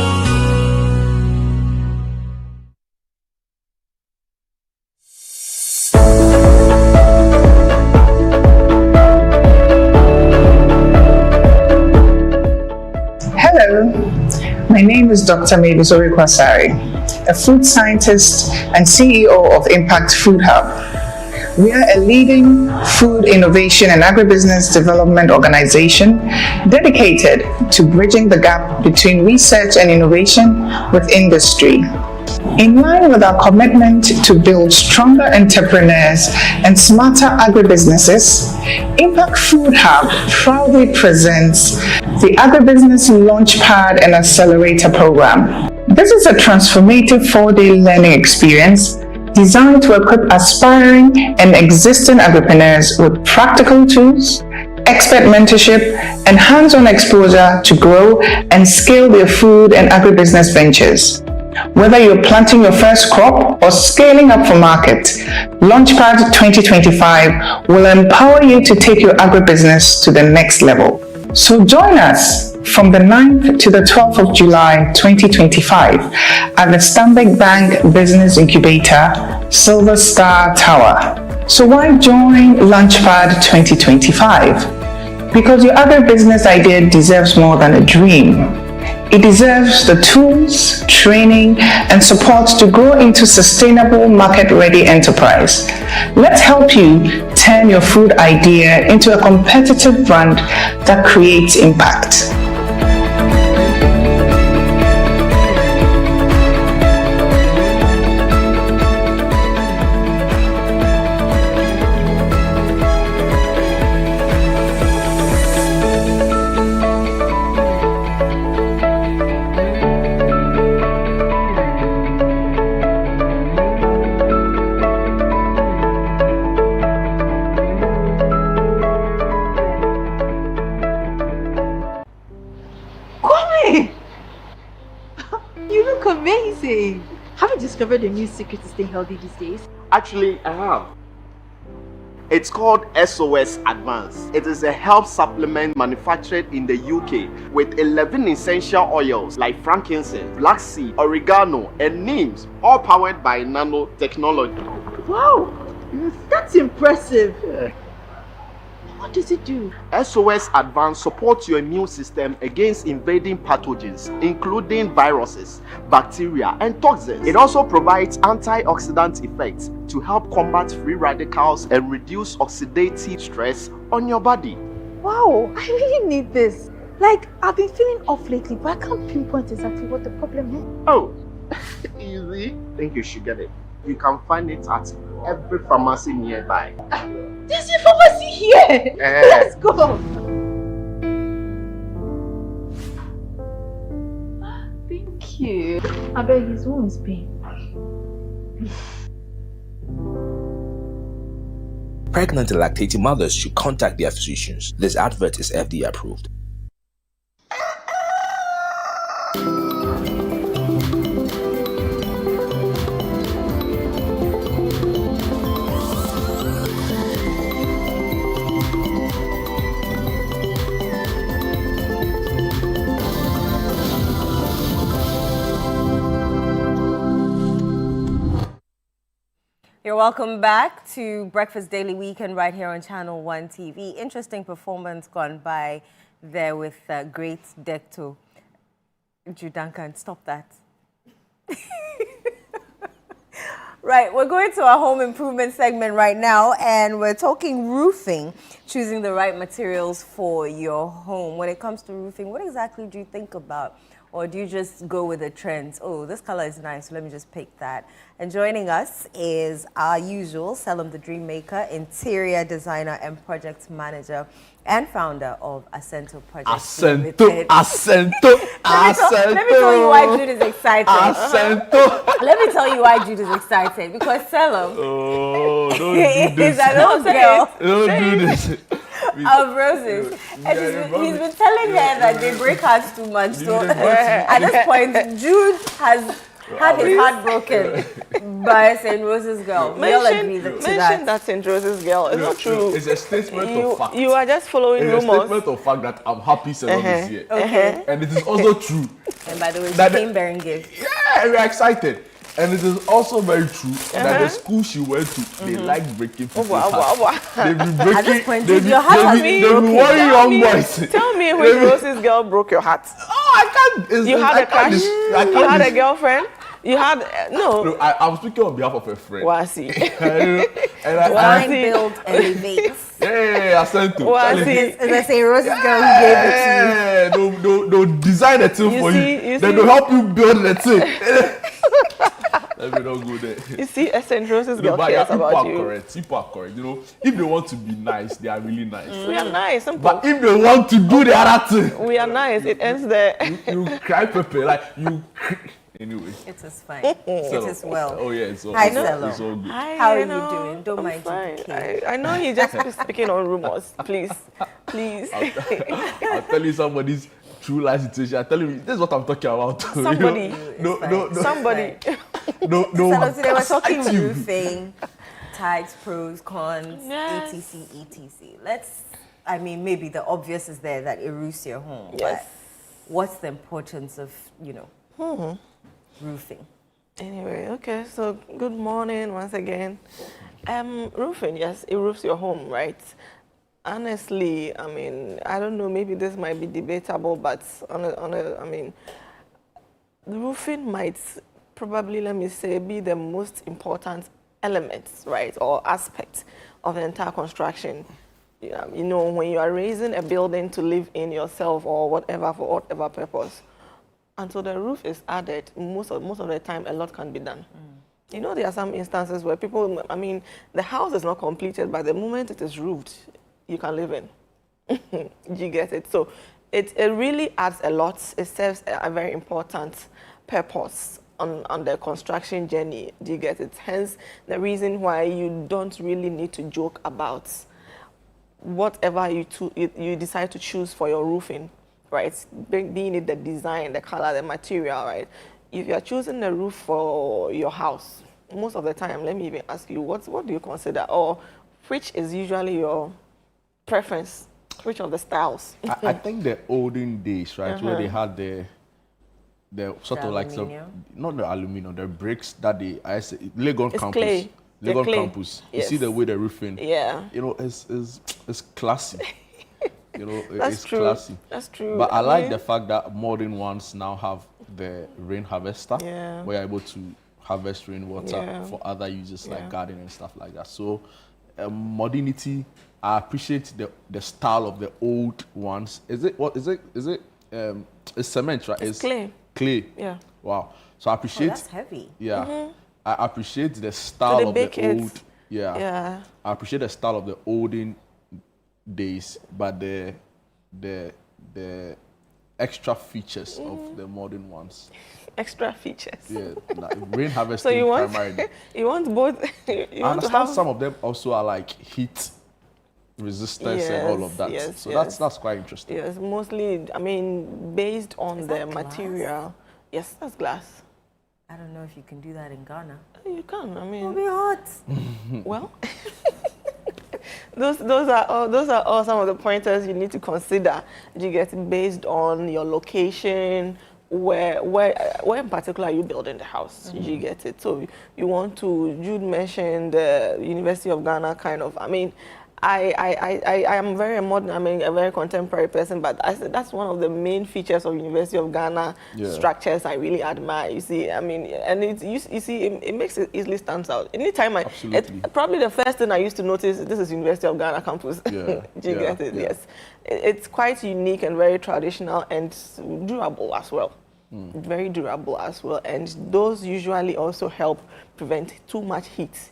Hello, my name is Dr. Mavis Orikwasari, a food scientist and CEO of Impact Food Hub. We are a leading food innovation and agribusiness development organization dedicated to bridging the gap between research and innovation with industry. In line with our commitment to build stronger entrepreneurs and smarter agribusinesses, Impact Food Hub proudly presents the Agribusiness Launchpad and Accelerator Program. This is a transformative 4-day learning experience designed to equip aspiring and existing agripreneurs with practical tools, expert mentorship, and hands-on exposure to grow and scale their food and agribusiness ventures. Whether you're planting your first crop or scaling up for market, Launchpad 2025 will empower you to take your agribusiness to the next level. So join us from the 9th to the 12th of July 2025 at the Stanbic Bank Business Incubator, Silver Star Tower. So why join Launchpad 2025? Because your agribusiness idea deserves more than a dream. It deserves the tools, training, and support to grow into sustainable, market-ready enterprise. Let's help you turn your food idea into a competitive brand that creates impact. Have you discovered a new secret to staying healthy these days? Actually, I have. It's called SOS Advance. It is a health supplement manufactured in the UK with 11 essential oils like frankincense, black seed, oregano, and neems, all powered by nanotechnology. Wow, that's impressive. Yeah. What does it do? SOS Advance supports your immune system against invading pathogens, including viruses, bacteria, and toxins. It also provides antioxidant effects to help combat free radicals and reduce oxidative stress on your body. Wow, I really need this. Like, I've been feeling off lately, but I can't pinpoint exactly what the problem is. Oh, easy. I think you should get it. You can find it at every pharmacy nearby. There's a pharmacy here! Let's go! Thank you. I bet his home is pain. Pregnant and lactating mothers should contact their physicians. This advert is FDA approved. You're welcome back to Breakfast Daily Weekend right here on Channel 1 TV. Interesting performance gone by there with great Decto. Jude Duncan, stop that. Right, we're going to our home improvement segment right now, and we're talking roofing, choosing the right materials for your home. When it comes to roofing, what exactly do you think about? Or do you just go with the trends? Oh, this color is nice, so let me just pick that. And joining us is our usual Selim the Dream Maker, interior designer and project manager and founder of Acento Projects Limited. Let me tell you why Jude is excited. Let me tell you why Jude is excited. Because Selim is an old girl. Don't do this. Of roses. And he's been telling her that they break hearts too much. So at this point, Jude has had his heart broken by St. Rose's girl. We all agree to that. That St. Rose's girl. It's not true. It's a statement of fact. You are just following rumors. It's a statement of fact that I'm happy Selim is here. Okay. And it is also true. And by the way, she came bearing gifts. Yeah, we're excited. And it is also very true that the school she went to, they like breaking people's hearts. They've been breaking. At this point, they've been worrying young boys. Tell me which Rose's girl broke your heart. Oh, I can't. You had a crush? You had a girlfriend? You had no. No, I'm speaking on behalf of a friend. Wasi. Design, build, elevate. Yeah, I sent to. Let's say Rose's girl who gave it to you. Yeah, they'll design a thing for you. Then they'll help you build the thing. Let me not go there. You see, St. Rose's girl cares about you. People are correct. You know, if they want to be nice, they are really nice. We are nice. But if they want to do the other thing, we are nice. It ends there. You cry pepper like you. Anyway. It is fine. It is well. Oh yeah, it's all, Hi, it's all good. Hi, how are you doing? Don't mind fine. I know you just speaking on rumors. Please. I'll tell you somebody's true life situation. I tell you, this is what I'm talking about. Somebody. Somebody. No. So today we're talking roofing, types, pros, cons, etc. Maybe the obvious is there that it roofs your home. Yes. But what's the importance of, roofing? Anyway, okay, so good morning once again. Roofing, yes, it roofs your home, right? Honestly, I don't know, maybe this might be debatable, but the roofing might probably, let me say, be the most important element, right, or aspect of the entire construction. When you are raising a building to live in yourself or whatever, for whatever purpose, until the roof is added, most of the time, a lot can be done. There are some instances where people, the house is not completed, but the moment it is roofed, you can live in. You get it? So it really adds a lot. It serves a very important purpose on the construction journey. Do you get it? Hence, the reason why you don't really need to joke about whatever you decide to choose for your roofing. Right, being it the design, the color, the material, right? If you are choosing the roof for your house, most of the time, let me even ask you, what do you consider, or which is usually your preference? Which of the styles? I think the olden days, right, where they had the sort of like not the aluminum, the bricks that Legon campus. Clay. Legon campus. Yes. You see the way the roofing. Yeah. It's classy. That's true. Classy. That's true. But I like the fact that modern ones now have the rain harvester, where you're able to harvest rainwater for other uses like gardening and stuff like that. So, modernity, I appreciate the style of the old ones. It's cement, right? It's clay. Clay. Yeah. Wow. So I appreciate. That's heavy. Yeah. I appreciate the style of the old. Yeah. I appreciate the style of the olden days, but the extra features of the modern ones. Extra features. Yeah, like rain harvesting. So you want primarily. You want both. I understand some of them also are like heat resistance and all of that. Yes, so that's quite interesting. Yes, mostly. Based on the material. Yes, that's glass. I don't know if you can do that in Ghana. You can. It'll be hot. Well. Those are all some of the pointers you need to consider. You get based on your location, where in particular are you building the house? You get it. So you want to. Jude mentioned the University of Ghana kind of. I am very modern. A very contemporary person, but that's one of the main features of University of Ghana structures I really admire. You see, and you see, it makes it easily stands out. Anytime probably the first thing I used to notice, this is University of Ghana campus. Yeah. Do you get it? Yes. It's quite unique and very traditional and durable as well. Very durable as well, and those usually also help prevent too much heat.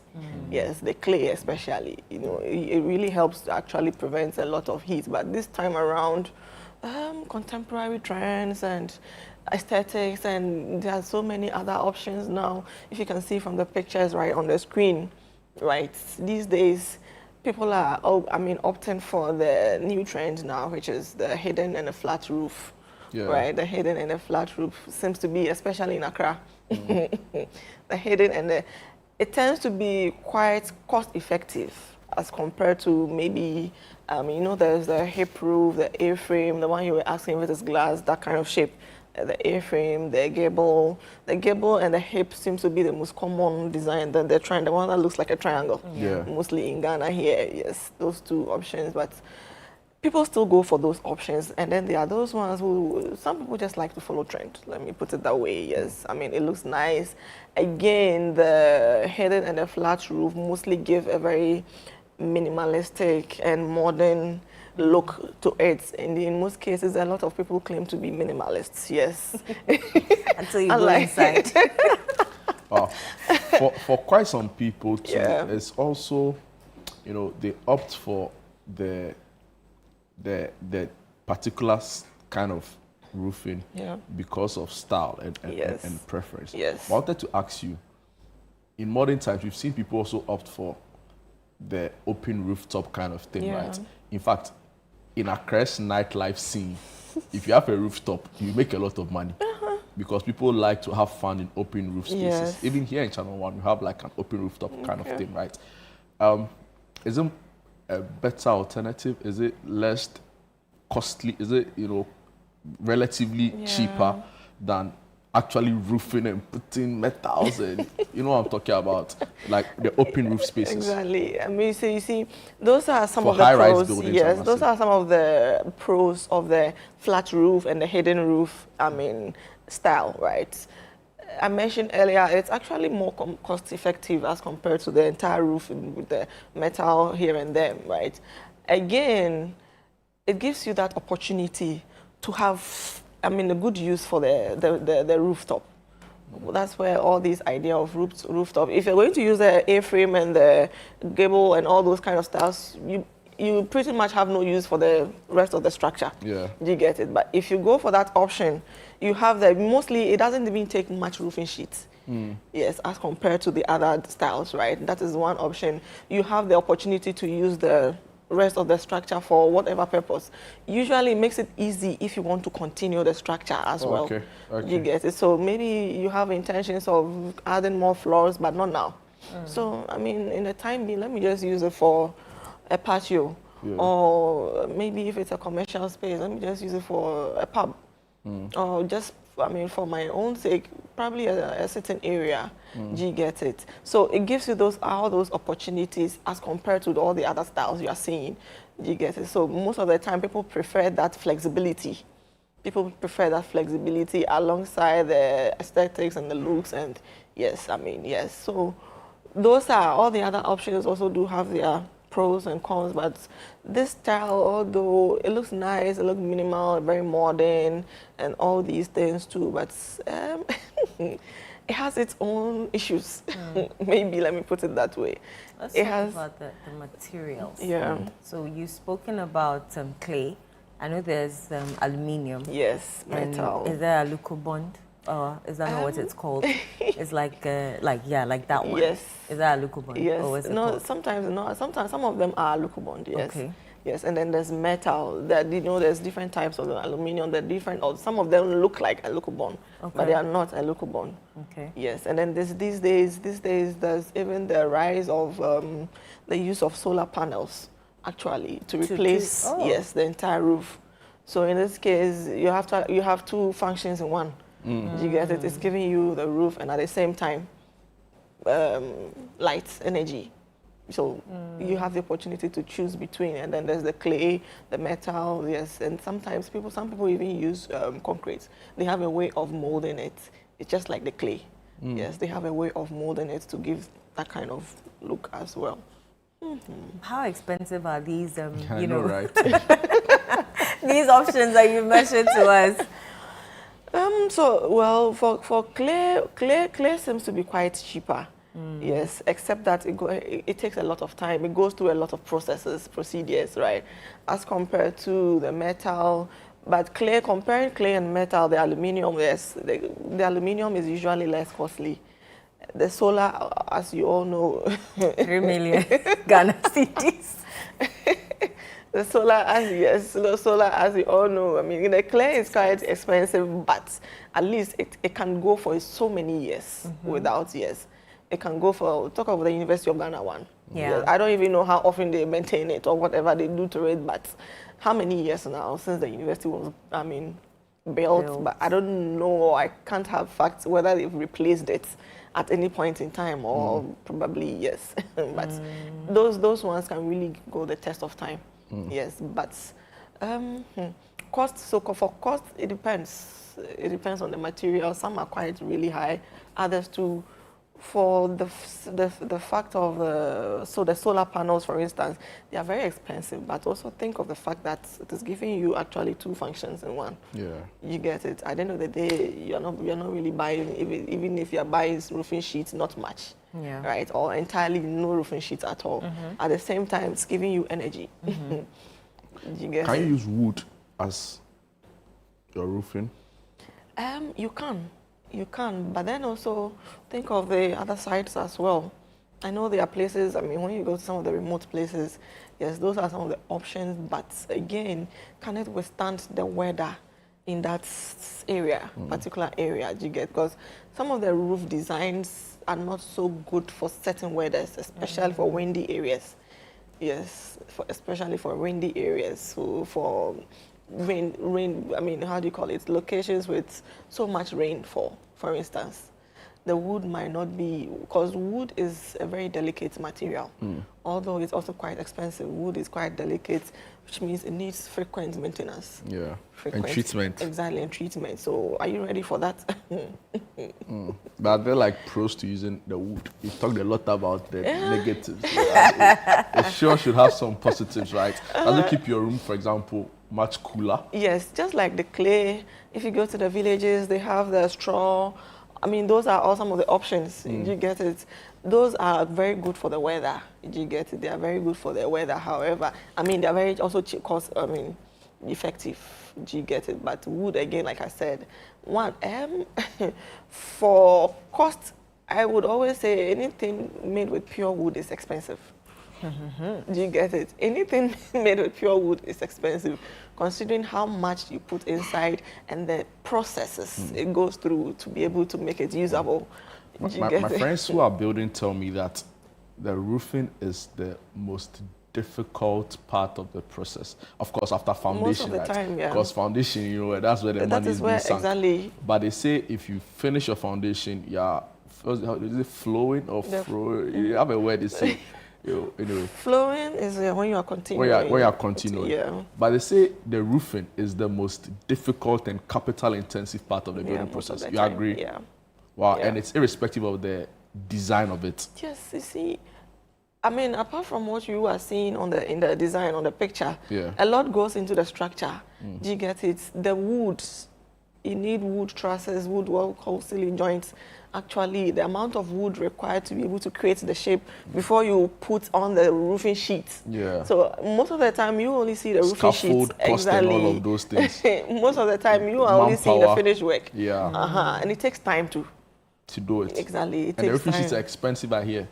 Yes, the clay especially, it really helps to actually prevent a lot of heat. But this time around, contemporary trends and aesthetics, and there are so many other options now. If you can see from the pictures right on the screen, right, these days, people are, opting for the new trend now, which is the hidden and the flat roof. Yeah. Right, the hidden and the flat roof seems to be, especially in Accra, the hidden and it tends to be quite cost effective as compared to maybe, there's the hip roof, the A-frame, the one you were asking if it is glass, that kind of shape. The A-frame, the gable and the hip seems to be the most common design. Then the one that looks like a triangle, mostly in Ghana here. Yes, those two options, but people still go for those options, and then there are those ones who some people just like to follow trend. Let me put it that way. Yes, I mean it looks nice. Again, the hidden and the flat roof mostly give a very minimalistic and modern look to it. And in most cases, a lot of people claim to be minimalists. Yes, until you go inside. For quite some people too, it's also, you know, they opt for the particular kind of roofing because of style and preference. Yes. I wanted to ask you, in modern times, we've seen people also opt for the open rooftop kind of thing, right? In fact, in Accra's nightlife scene, if you have a rooftop, you make a lot of money because people like to have fun in open roof spaces. Yes. Even here in Channel 1, we have like an open rooftop kind of thing, right? Is it a better alternative? Is it less costly? Is it, you know, relatively cheaper than actually roofing and putting metals and you know what I'm talking about, like the open roof spaces? Exactly. I mean, you see, those are some For of the high-rise pros. buildings, Yes, those are some of the pros of the flat roof and the hidden roof. I mean, style, right? I mentioned earlier, it's actually more cost-effective as compared to the entire roof with the metal here and there, right? Again, it gives you that opportunity to have, I mean, a good use for the rooftop. That's where all these idea of rooftop, if you're going to use the A-frame and the gable and all those kind of styles, you pretty much have no use for the rest of the structure. Yeah. You get it? But if you go for that option, you have mostly, it doesn't even take much roofing sheets. Yes, as compared to the other styles, right? That is one option. You have the opportunity to use the rest of the structure for whatever purpose. Usually it makes it easy if you want to continue the structure as well. Okay. You get it? So maybe you have intentions of adding more floors, but not now. So, I mean, in the time being, let me just use it for a patio. Or maybe if it's a commercial space, let me just use it for a pub. Or just, I mean, for my own sake, probably a certain area. You get it? So it gives you all those opportunities as compared to all the other styles you are seeing. You get it? So most of the time, people prefer that flexibility. People prefer that flexibility alongside the aesthetics and the looks. And yes, I mean, yes. So those are all the other options also do have their pros and cons, but this style, although it looks nice, it looks minimal, very modern, and all these things too, but it has its own issues. Maybe, let me put it that way. Let's talk about the materials. Yeah. So you've spoken about clay. I know there's aluminium. Yes, metal. Is there a Lucobond? Or is that not what it's called? It's like that one. Yes. Is that a Lucobond? Yes. Or is it No, called? sometimes no. Sometimes some of them are Lucobond. Yes. Okay. Yes, and then there's metal. That there's different types of aluminium. That different. Or some of them look like a Lucobond, but they are not a Lucobond. Okay. Yes, and then these days there's even the rise of the use of solar panels actually to replace the entire roof. So in this case, you have two functions in one. You get it? It's giving you the roof and at the same time light energy. So you have the opportunity to choose between, and then there's the clay, the metal, yes, and sometimes some people even use concrete. They have a way of molding it. It's just like the clay. Yes, they have a way of molding it to give that kind of look as well. How expensive are these? I know, right? These options that you mentioned to us. So, well, for clay seems to be quite cheaper. Yes, except that it takes a lot of time. It goes through a lot of procedures, right? As compared to the metal. But comparing clay and metal, the aluminium, yes, the aluminium is usually less costly. The solar, as you all know, 3 million Ghana cedis. The solar, as you all know, I mean, the clay is quite expensive, but at least it can go for so many years without years. It can go for, talk of the University of Ghana one. Yeah. I don't even know how often they maintain it or whatever they do to it, but how many years now since the university was, built? But I don't know, I can't have facts whether they've replaced it at any point in time or probably yes. But those ones can really go the test of time. Yes, but Cost, so for cost, it depends. It depends on the material. Some are quite really high, others too. For the fact of the solar panels, for instance, they are very expensive. But also think of the fact that it is giving you actually 2 functions in one. Yeah. You get it. At the end of the day, you're not really buying, even if you're buying roofing sheets, not much. Yeah. Right? Or entirely no roofing sheets at all. At the same time, it's giving you energy. You get Can it? you use wood as your roofing? You can, but then also think of the other sides as well. I know there are places, I mean, when you go to some of the remote places, yes, those are some of the options, but again, can it withstand the weather in that area, particular area, you get? Because some of the roof designs are not so good for certain weathers, especially for windy areas. Yes, especially for windy areas. So for rain, I mean, how do you call it? Locations with so much rainfall, for instance. The wood might not be, because wood is a very delicate material. Although it's also quite expensive. Wood is quite delicate, which means it needs frequent maintenance. Yeah, Frequent, and treatment. Exactly, and treatment. So are you ready for that? But they're like pros to using the wood. You talked a lot about the negatives. It sure should have some positives, right? Does it keep your room, for example, much cooler? Yes, just like the clay. If you go to the villages, they have the straw. I mean, those are all some of the options. You get it. Those are very good for the weather. You get it. They are very good for the weather. However, I mean, they are very also cost. I mean, effective. You get it. But wood, again, like I said, for cost, I would always say anything made with pure wood is expensive. Do you get it? Anything made with pure wood is expensive, considering how much you put inside and the processes it goes through to be able to make it usable. My friends who are building tell me that the roofing is the most difficult part of the process. Of course, after foundation, most of the time, yeah. Because foundation, you know, that's where the money is being sunk. Exactly. But they say if you finish your foundation, is it flowing or flowing? You have a word they say. Anyway. Flowing is when you are continuing. When you are continuing. Yeah. But they say the roofing is the most difficult and capital-intensive part of the building process. You agree? Yeah. Wow, Yeah. and it's irrespective of the design of it. Yes, you see, I mean, apart from what you are seeing in the design, on the picture, a lot goes into the structure. Do you get it? The wood, you need wood trusses, wood wall ceiling joints. Actually, the amount of wood required to be able to create the shape before you put on the roofing sheet. Yeah. So most of the time, you only see the roofing sheet. Exactly. And all of those things. Most of the time, you are only seeing the finished work. Yeah. And it takes time to do it. Exactly. And the roofing sheets are expensive out here.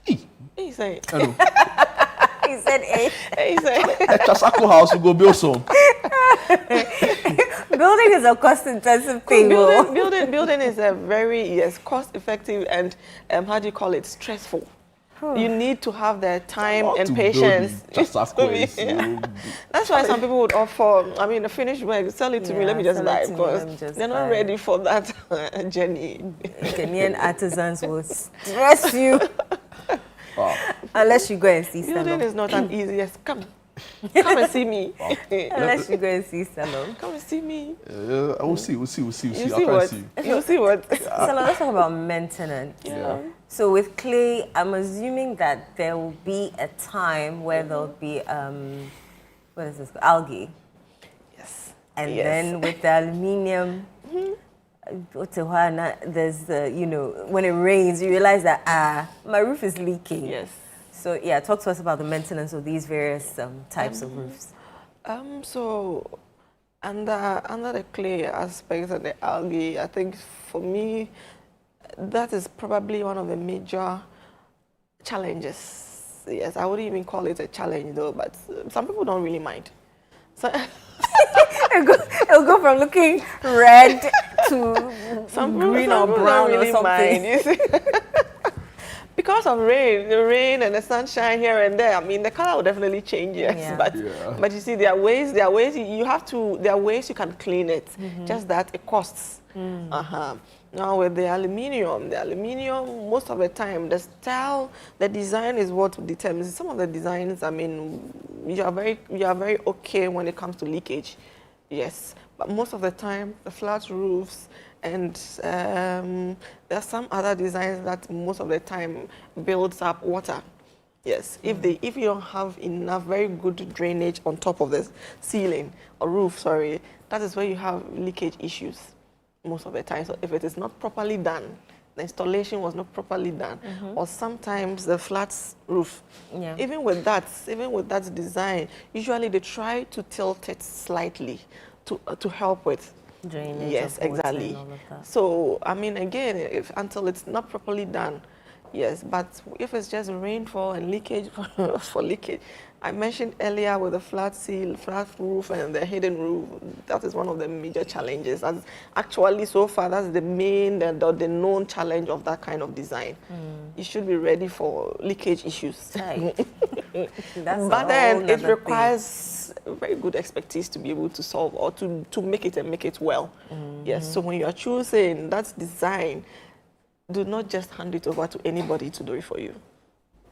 He said. He said, He said. A Chasako house, we go build some. Building is a cost-intensive thing. Building is a very cost-effective and how do you call it, stressful. You need to have the time and to patience. Build That's why some people would offer, I mean, a finished work, sell it to me, let me just buy, because they're not ready for that journey. Kenyan artisans will stress you. Unless you go and see Building Salon. is not an easiest. Come and see me. Unless you go and see Salon. Come and see me. We'll see. You see what? You'll see what? Salon, let's talk about maintenance. Yeah. So with clay, I'm assuming that there will be a time where there'll be, what is this, algae. Yes. And then with the aluminium, there's the, when it rains, you realize that, my roof is leaking. Yes. So yeah, talk to us about the maintenance of these various types of roofs. So under the clay aspect and the algae, I think for me, that is probably one of the major challenges. Yes, I wouldn't even call it a challenge though, but some people don't really mind. So it'll go from looking red to some green or brown or something. Mind, because of the rain and the sunshine here and there, I mean, the color will definitely change, yes. But you see, there are ways there are ways you can clean it. Just that it costs. Now with the aluminium, most of the time, the style, the design is what determines. Some of the designs, I mean, you are very okay when it comes to leakage, yes. But most of the time, the flat roofs and there are some other designs that most of the time builds up water. Yes, if you don't have enough very good drainage on top of the ceiling or roof, sorry, that is where you have leakage issues most of the time. So if it is not properly done, the installation was not properly done, or sometimes the flat roof, even with that design, usually they try to tilt it slightly to help with drainage. Yes, exactly. So I mean, again, until it's not properly done. Yes, but if it's just rainfall and leakage for leakage, I mentioned earlier with the flat roof and the hidden roof, that is one of the major challenges. That's actually, so far, that's the main, the known challenge of that kind of design. You should be ready for leakage issues. But then it requires very good expertise to be able to solve or to make it and make it well. Yes, so when you are choosing that design, do not just hand it over to anybody to do it for you.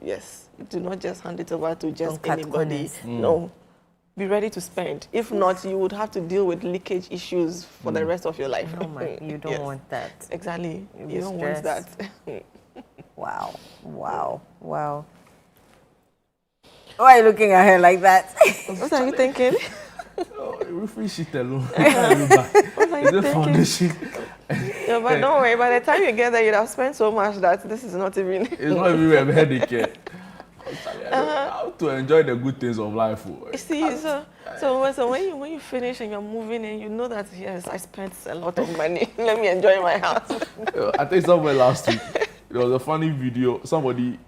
Yes, do not just hand it over to just anybody. No, be ready to spend. If not, you would have to deal with leakage issues for the rest of your life. Oh my, you don't want that. Exactly, you don't want that. Wow, wow, wow. Why are you looking at her like that? What are you thinking? Roofing sheet alone. What are you thinking? Foundation. Yeah, but don't worry, by the time you get there, you'd have spent so much that this is not even... It's not even a headache. I have to enjoy the good things of life. You see, so when you finish and you're moving and you know that, yes, I spent a lot of money. Let me enjoy my house. I think somewhere last week, there was a funny video. Somebody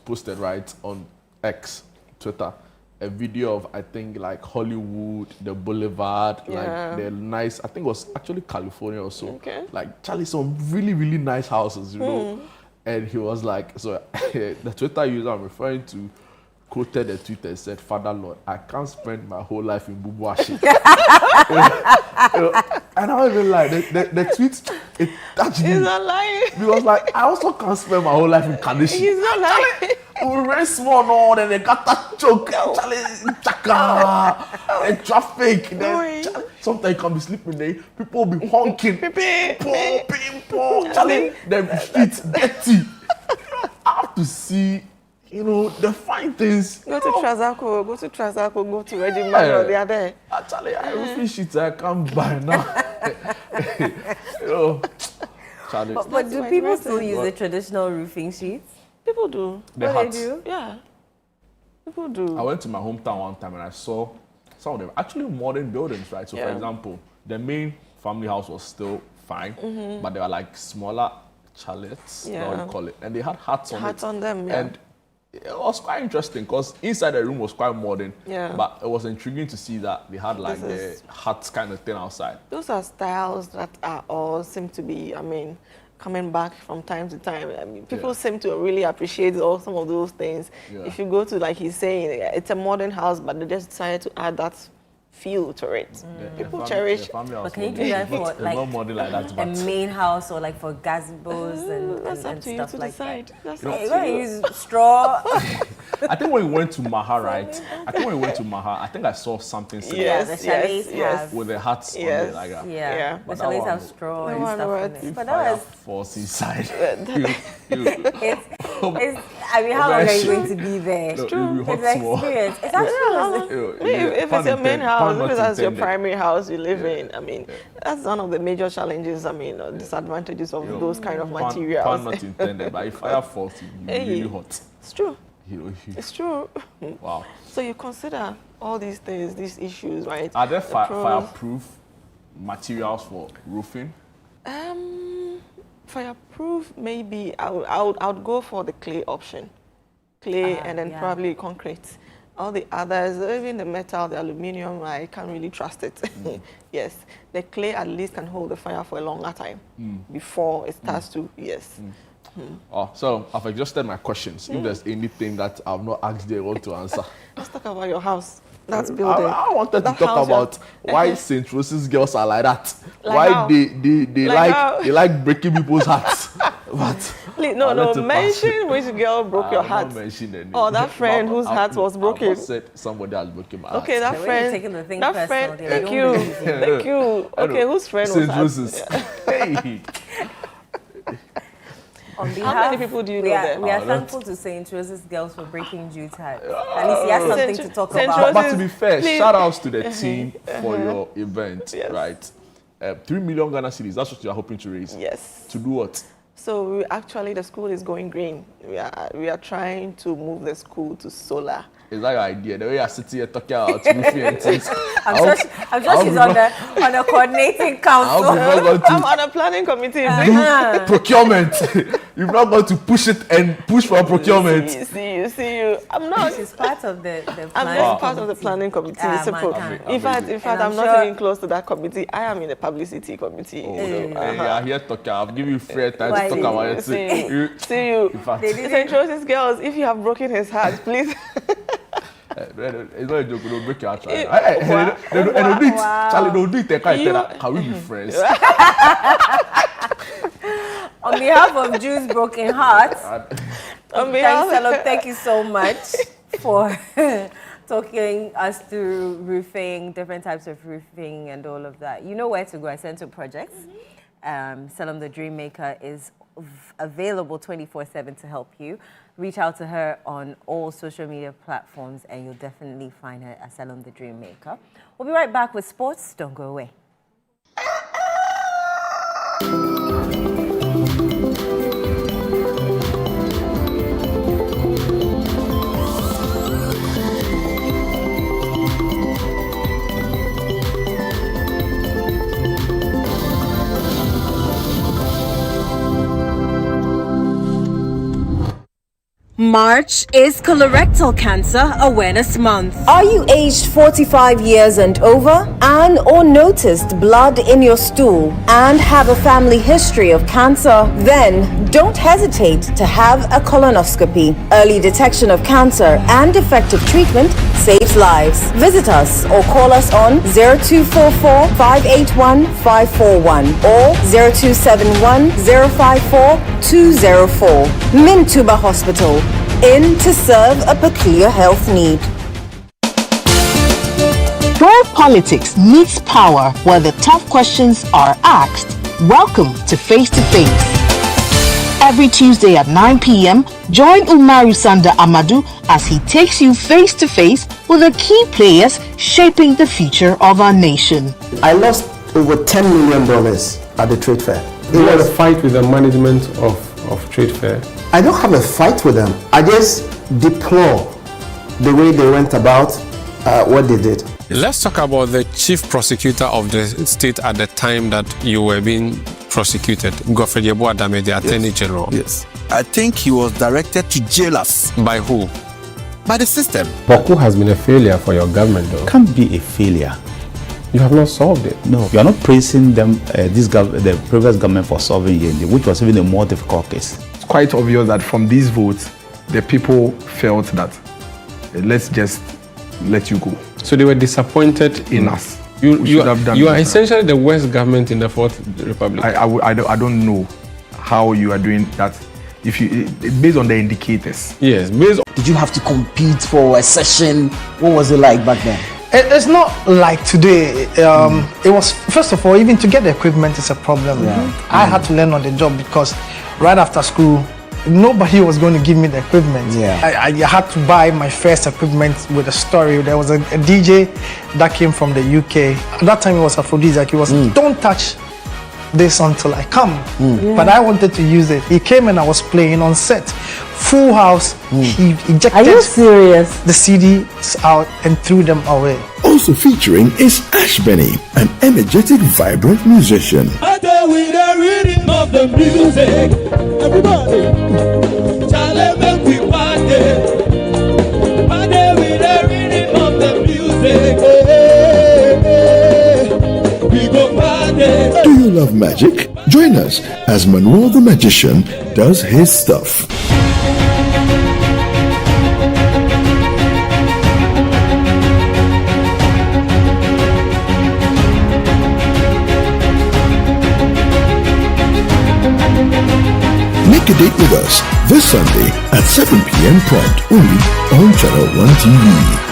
posted, right, on X, Twitter, a video of, I think, like Hollywood, the Boulevard, like the nice, I think it was actually California or so. Okay. Like, Charlie, some really, really nice houses, you know. And he was like, so the Twitter user I'm referring to quoted the tweet and said, "Father Lord, I can't spend my whole life in Bubuashi." And I was even like, the tweet, it touched me. He's not lying. Because like, I also can't spend my whole life in Kaneshi. He's not lying. We're very small now, then they got that choke, and traffic. Then, sometimes you can be sleeping there, people will be honking. Charlie, the streets dirty. I have to see, you know, the fine things. Go to Trazako, go to Regiment, they are there. Actually, every shit I can't buy now. You know, Charlie. But do people still use the traditional roofing sheets? People do. The huts. They do? Yeah. People do. I went to my hometown one time and I saw some of them actually modern buildings, right? So, for example, the main family house was still fine, but they were like smaller chalets, what you call it, and they had huts on it. Huts on them, yeah. And it was quite interesting because inside the room was quite modern, yeah. But it was intriguing to see that they had like the huts kind of thing outside. Those are styles that are all seem to be, I mean, coming back from time to time. I mean, people seem to really appreciate some of those things. Yeah. If you go to, like he's saying, it's a modern house, but they just decided to add that feel to it. People cherish. But can you do that for like a main house or like for gazebos and stuff like that? That's you're going to use straw. I think when we went to Maha, right? I think I saw something similar. Yes, the chalets have. With the huts on it, like that. Yeah. The chalets have straw and stuff on it. But that was force inside. I mean, how long are you going to be there? It's true. It's an experience. It's actually if it's your main house, if it's your primary house you live in, I mean, that's one of the major challenges, I mean, disadvantages of those kind of materials. Pun not intended, but if fire falls, you're really hot. It's true. It's true. Wow. So you consider all these things, these issues, right? Are there fireproof materials for roofing? Fireproof, maybe. I would go for the clay option. Clay and then probably concrete. All the others, even the metal, the aluminium, I can't really trust it. Yes, the clay at least can hold the fire for a longer time before it starts to, Oh, so I've exhausted my questions. If there's anything that I've not asked they want to answer. Let's talk about your house. That's building. I wanted to talk about why St. Rose's girls are like that. Like why how? they like breaking people's hearts. But please, no, mention which girl broke your heart. Oh, that friend whose heart was broken. I said somebody has broken my heart. Okay, that friend. That friend. Thank you. Okay, whose friend was St. Rose's. Hey. On behalf, how many people do you know there? We are thankful to St. Rose's girls for breaking Jude's heart. At least he has something to talk about. But to be fair, shout outs to the team for your event, right? 3 million Ghana cedis, that's what you are hoping to raise. Yes. To do what? So the school is going green. We are trying to move the school to solar. Is that your idea? The way you're sitting here talking about roofing and things. I'm sure she's on a coordinating council. I'm on a planning committee. Do procurement. You've not got to push for procurement. See you. I'm not. She's part of the planning I'm not part of the planning committee. In fact, I'm not even close to that committee. I am in the publicity committee. You are here talking. I'll give you fair time to talk about it. See you. St. Rose's girls, if you have broken his heart, please. It's not a joke, they'll break your heart. They'll do it. Charlie, they'll do it. Can we be friends? On behalf of Jude's broken heart, thank you so much for talking us through roofing, different types of roofing and all of that. You know where to go. I sent to projects. Selim the Dream Maker is available 24/7 to help you. Reach out to her on all social media platforms and you'll definitely find her at Selim the Dream Maker. We'll be right back with sports. Don't go away. March is Colorectal Cancer Awareness Month. Are you aged 45 years and over and or noticed blood in your stool and have a family history of cancer? Then don't hesitate to have a colonoscopy. Early detection of cancer and effective treatment saves lives. Visit us or call us on 0244 581 541 or 0271 054 204. Mintuba Hospital. In to serve a peculiar health need. Where politics meets power, where the tough questions are asked. Welcome to Face to Face. Every Tuesday at 9 p.m., join Umaru Sanda Amadou as he takes you face to face with the key players shaping the future of our nation. I lost over $10 million at the trade fair. You had a fight with the management of trade fair? I don't have a fight with them. I just deplore the way they went about what they did. Let's talk about the chief prosecutor of the state at the time that you were being prosecuted, Godfrey Yeboah-Dame, the Attorney General. Yes. I think he was directed to jail us. By who? By the system. Boko has been a failure for your government, though. Can't be a failure. You have not solved it. No, you are not praising them, the previous government for solving it, which was even a more difficult case. It's quite obvious that from these votes, the people felt that let's just let you go. So they were disappointed in us. You are essentially the worst government in the Fourth Republic. I don't know how you are doing that. If you based on the indicators. Yes, based on. Did you have to compete for a session? What was it like back then? It's not like today. It was, first of all, even to get the equipment is a problem. I had to learn on the job because right after school, nobody was going to give me the equipment. I had to buy my first equipment with a story. There was a DJ that came from the UK. At that time, it was aphrodisiac. He was, don't touch this until I come. But I wanted to use it. He came and I was playing on set. Full house. He ejected the CDs out and threw them away. Also featuring is Ash Benny, an energetic, vibrant musician. With the rhythm of the music, everybody, Charlie make we party with the rhythm of the music. We go party. Do you love magic? Join us as Manuel the Magician does his stuff. Make a date with us this Sunday at 7 p.m. prompt only on Channel 1 TV.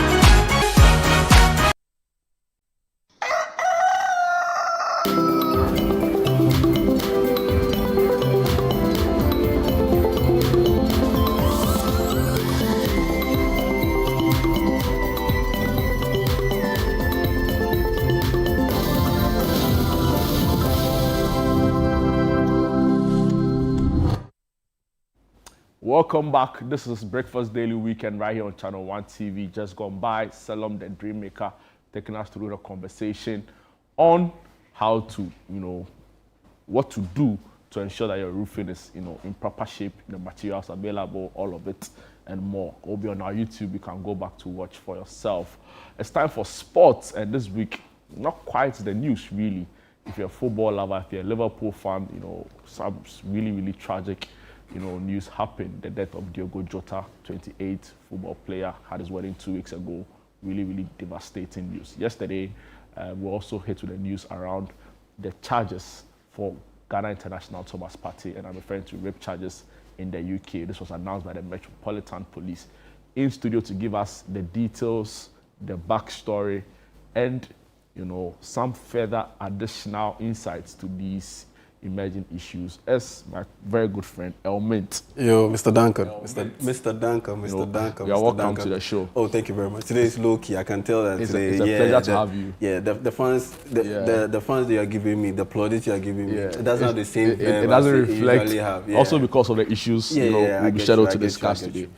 Welcome back. This is Breakfast Daily Weekend right here on Channel 1 TV. Just gone by. Salom the Dream Maker taking us through the conversation on how to, what to do to ensure that your roofing is, in proper shape, the materials available, all of it and more. Go be on our YouTube. You can go back to watch for yourself. It's time for sports, and this week, not quite the news really. If you're a football lover, if you're a Liverpool fan, some really, really tragic news happened. The death of Diogo Jota, 28, football player, had his wedding 2 weeks ago. Really, really devastating news. Yesterday, we also hit with the news around the charges for Ghana International Thomas Partey, and I'm referring to rape charges in the UK. This was announced by the Metropolitan Police. In studio to give us the details, the backstory, and some further additional insights to these emerging issues as my very good friend Elmint. Yo, Mr. Duncan. Mr. Duncan. You're welcome to the show. Oh, thank you very much. Today is low key. I can tell that it's today. It's a pleasure to have you. Yeah, the funds the funds that you are giving me, the plaudits you are giving me, it doesn't have the same it doesn't reflect have. Also because of the issues we'll be scheduled to discuss today.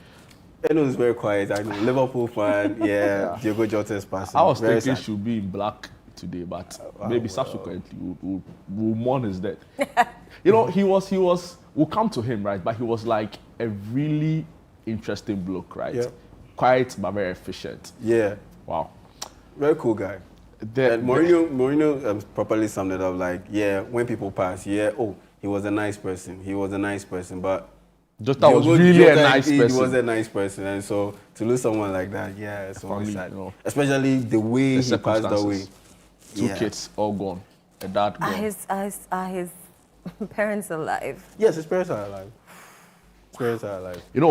Eno is very quiet. I know. Liverpool fan, Diogo Jota's passing. I was thinking he should be in black today, but maybe subsequently we'll mourn his death. He was, we'll come to him, right? But he was like a really interesting bloke, right? Yeah. Quiet, but very efficient. Yeah. Wow. Very cool guy. And Mourinho properly summed it up like, when people pass, he was a nice person. But Jota was really a nice person. He was a nice person. And so to lose someone like that, it's always sad. Especially the way he passed away. 2 kids all gone. A dad gone. Are his parents alive? Yes, his parents are alive.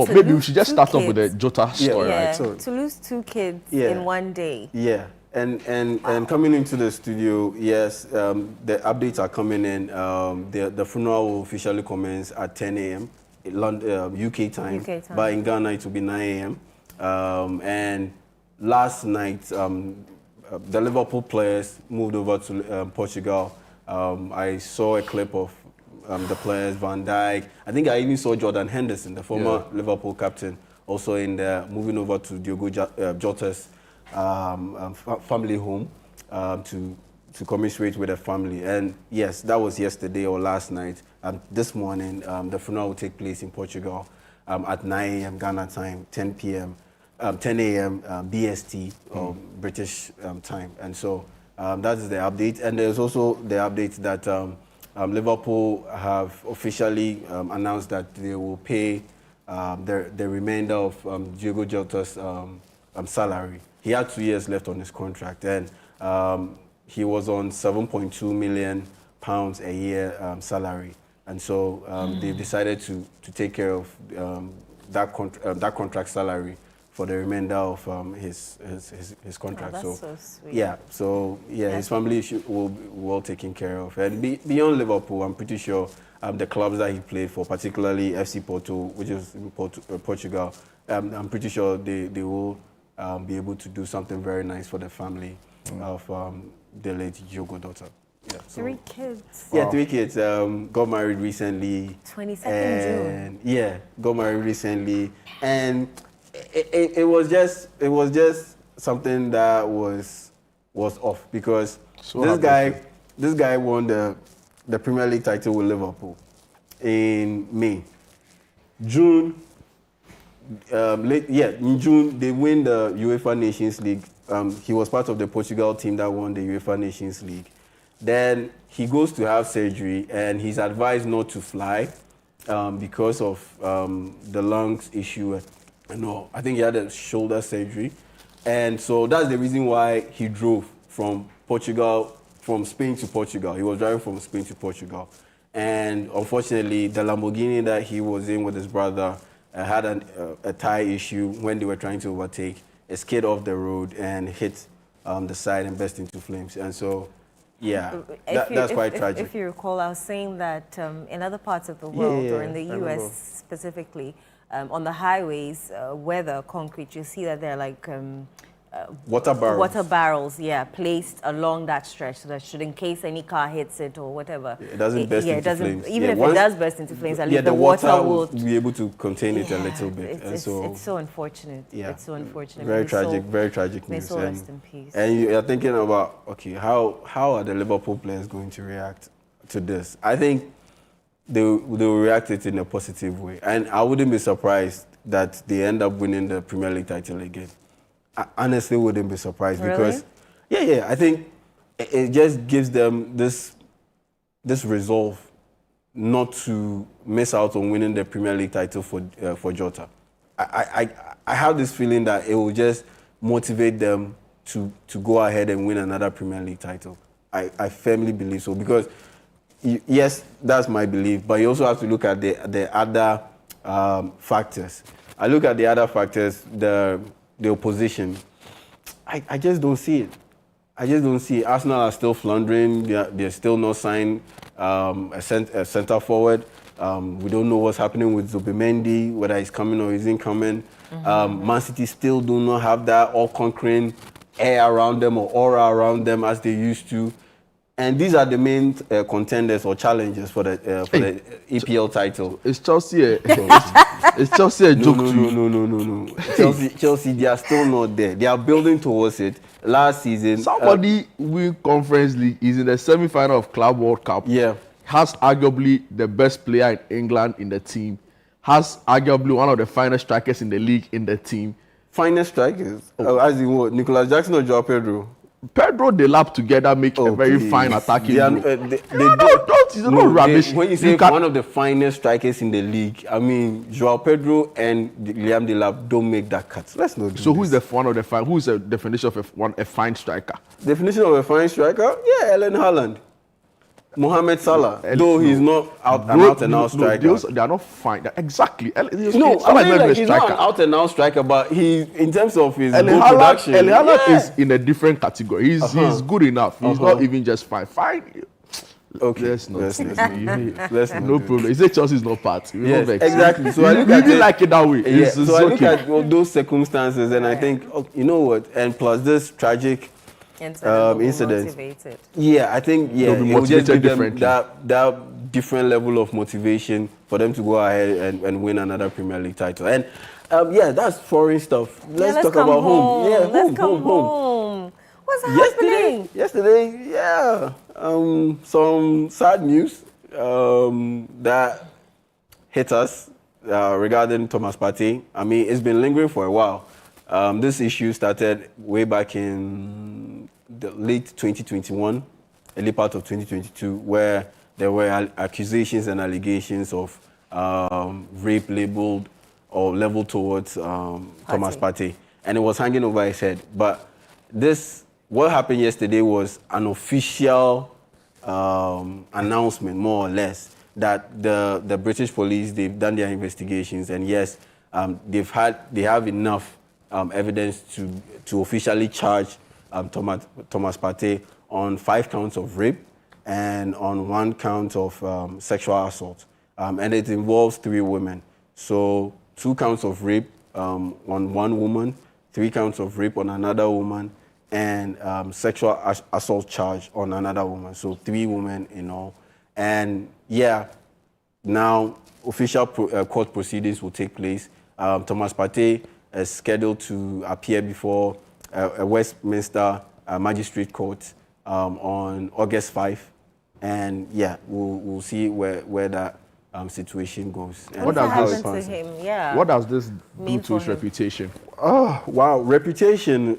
Maybe we should just start off with the Jota story, right? So, to lose 2 kids in one day. Yeah. And coming into the studio, yes, the updates are coming in. The funeral will officially commence at 10 a.m. UK time. But in Ghana, it will be 9 a.m. And last night, the Liverpool players moved over to Portugal. I saw a clip of the players, Van Dijk. I think I even saw Jordan Henderson, the former Liverpool captain, also in there, moving over to Diogo Jota's family home to commiserate with the family. And yes, that was yesterday or last night. This morning, the funeral will take place in Portugal at 9 a.m. Ghana time, 10 a.m. BST or British time. And so that is the update. And there's also the update that Liverpool have officially announced that they will pay the remainder of Diogo Jota's salary. He had 2 years left on his contract, and he was on £7.2 million a year salary. And so they've decided to take care of that contract salary for the remainder of his contract. Oh, that's so sweet. His family will be well taken care of. And beyond Liverpool, I'm pretty sure the clubs that he played for, particularly FC Porto, which is in Portugal, I'm pretty sure they will be able to do something very nice for the family of the late Diogo Jota. Yeah, so 3 kids. Yeah, 3 kids. Got married recently. 22nd June. Yeah, got married recently, and it was just something that was off because this guy won the Premier League title with Liverpool in May. In June they win the UEFA Nations League. He was part of the Portugal team that won the UEFA Nations League. Then he goes to have surgery, and he's advised not to fly because of the lungs issue. No, I think he had a shoulder surgery. And so that's the reason why he drove from Spain to Portugal. He was driving from Spain to Portugal. And unfortunately, the Lamborghini that he was in with his brother had a tire issue when they were trying to overtake. It skid off the road and hit the side and burst into flames. And so, yeah, that's quite tragic. If you recall, I was saying that in other parts of the world, or in the US specifically, on the highways where the concrete, you see that they're like water barrels. Placed along that stretch, so that should, in case any car hits it or whatever, it doesn't burst into flames. Even if it does burst into flames, at least the water will be able to contain it a little bit. It's so unfortunate. It's so unfortunate. Very tragic may news. So rest in peace. And you're thinking about, okay, how are the Liverpool players going to react to this? I think they will react it in a positive way, and I wouldn't be surprised that they end up winning the Premier League title again. I honestly wouldn't be surprised because, I think it just gives them this resolve not to miss out on winning the Premier League title for Jota. I have this feeling that it will just motivate them to go ahead and win another Premier League title. I firmly believe so because, yes, that's my belief, but you also have to look at the other factors. I look at the other factors, the opposition. I just don't see it. Arsenal are still floundering. They're still not signed a centre forward. We don't know what's happening with Zubimendi, whether he's coming or isn't coming. Man City still do not have that all-conquering air around them or aura around them as they used to. And these are the main contenders or challenges for the EPL title. It's Chelsea. It's Chelsea a joke No. Chelsea, they are still not there. They are building towards it. Last season, somebody win Conference League, is in the semi-final of Club World Cup. Yeah, has arguably the best player in England in the team. Has arguably one of the finest strikers in the league in the team. Finest strikers? As in what? Nicolas Jackson or Joao Pedro? Pedro, they lap together, make a very fine attacking role. Rubbish. When you say one of the finest strikers in the league, I mean, Joao Pedro and Liam Delap don't make that cut. Let's not do So who's the one of the fine? Who's the definition of a fine striker? Definition of a fine striker? Yeah, Erling Haaland. Mohamed Salah, though he's not out and out striker. They are not fine. No, Exactly. I mean, like, he's not an out and out striker, but he, in terms of his goal production, Erling Haaland is in a different category. He's good enough. He's not even just fine. Fine. Okay, let's not. No problem. He said Chelsea is not part. Yes, exactly. So I really like it that way. Yeah. So I look at those circumstances, and I think, you know what? And plus this tragic incident. Yeah, I think it will just give them that different level of motivation for them to go ahead and win another Premier League title. And that's foreign stuff. Let's talk about home. Yeah, let's come home. What's happening? Yesterday, some sad news that hit us regarding Thomas Partey. I mean, it's been lingering for a while. This issue started way back in the late 2021, early part of 2022, where there were accusations and allegations of rape labeled or leveled towards Thomas Partey, and it was hanging over his head. But what happened yesterday was an official announcement, more or less, that the British police, they've done their investigations, and yes, they have enough evidence to officially charge Thomas Partey on 5 counts of rape and on 1 count of sexual assault. And it involves 3 women. So 2 counts of rape on 1 woman, 3 counts of rape on another woman, and sexual assault charge on another woman. So 3 women in all. And now official court proceedings will take place. Thomas Partey is scheduled to appear before a Westminster Magistrate Court on August 5, and we'll see where that situation goes. And what happens to him? Yeah. What does this do to his reputation? Oh wow, reputation.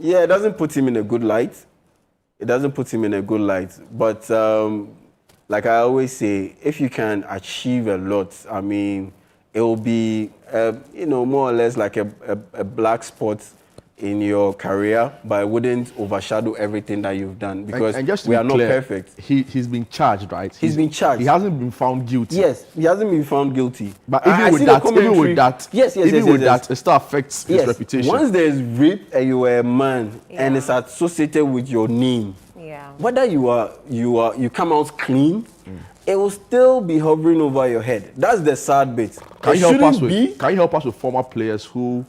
It doesn't put him in a good light. it doesn't put him in a good light. But like I always say, if you can achieve a lot, I mean, it will be, more or less like a black spot in your career, but it wouldn't overshadow everything that you've done, because and just to we be are clear, not perfect. He's been charged, right? He's been charged. He hasn't been found guilty. Yes, he hasn't been found guilty. But even with that, yes, it still affects his reputation. Once there's rape and you are a man and it's associated with your name, whether you come out clean, it will still be hovering over your head. That's the sad bit. Can you help us with former players who,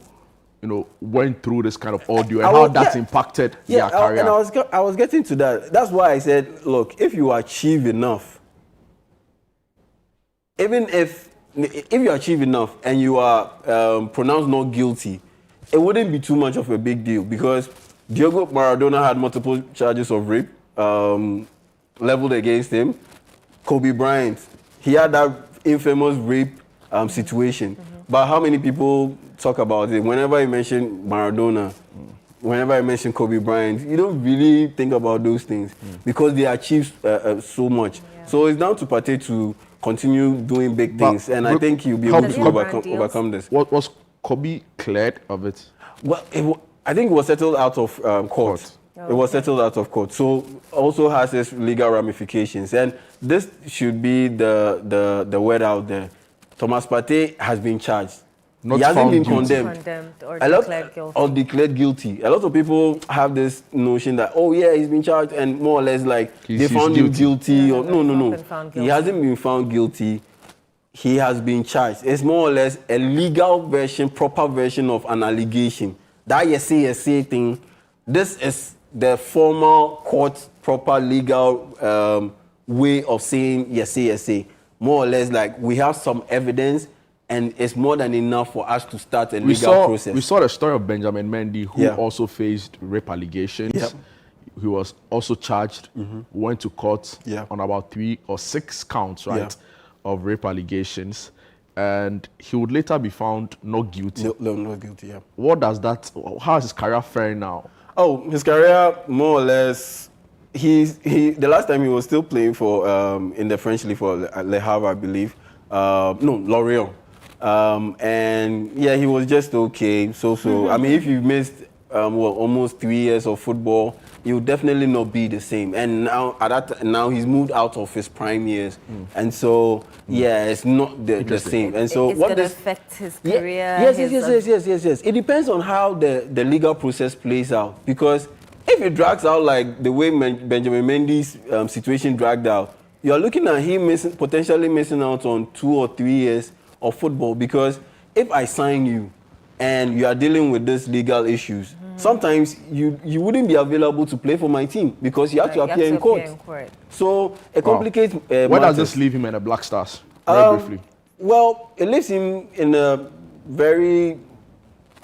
went through this kind of ordeal and how that impacted their career? And I was getting to that. That's why I said, look, if you achieve enough, even if you achieve enough and you are pronounced not guilty, it wouldn't be too much of a big deal, because Diego Maradona had multiple charges of rape leveled against him. Kobe Bryant, he had that infamous rape situation. But how many people talk about it? Whenever you mention Maradona, whenever you mention Kobe Bryant, you don't really think about those things because they achieved so much. So it's down to Partey to continue doing big things, and I think he'll be able to overcome this. Was Kobe cleared of it? Well, I think it was settled out of court. It was settled out of court, so also has its legal ramifications, and this should be the word out there. Thomas Partey has been charged. He hasn't been condemned or declared guilty. A lot of people have this notion that, oh yeah, he's been charged, and more or less like they found him guilty. Or no. He hasn't been found guilty. He has been charged. It's more or less a legal version, proper version of an allegation. That you say thing. This is the formal court, proper legal way of saying yes say. More or less like we have some evidence, and it's more than enough for us to start a legal process. We saw the story of Benjamin Mendy, who also faced rape allegations. Yep. He was also charged, went to court on about 3 or 6 counts, right, of rape allegations. And he would later be found not guilty. No, not guilty, What does that, how is his career faring now? Oh, his career, more or less, the last time he was still playing for, in the French league for Le Havre, I believe. Lorient. And yeah, he was just okay. So. I mean, if you missed almost 3 years of football, he will definitely not be the same. And now he's moved out of his prime years, and so it's not the same. And so it's going to affect his career. Yes. It depends on how the legal process plays out, because if it drags out like the way Benjamin Mendy's situation dragged out, you're looking at him potentially missing out on 2 or 3 years of football. Because if I sign you and you are dealing with these legal issues, sometimes you wouldn't be available to play for my team because you have to appear in court. So it complicates Where does this leave him in the Black Stars? Very briefly. Well, it leaves him in a very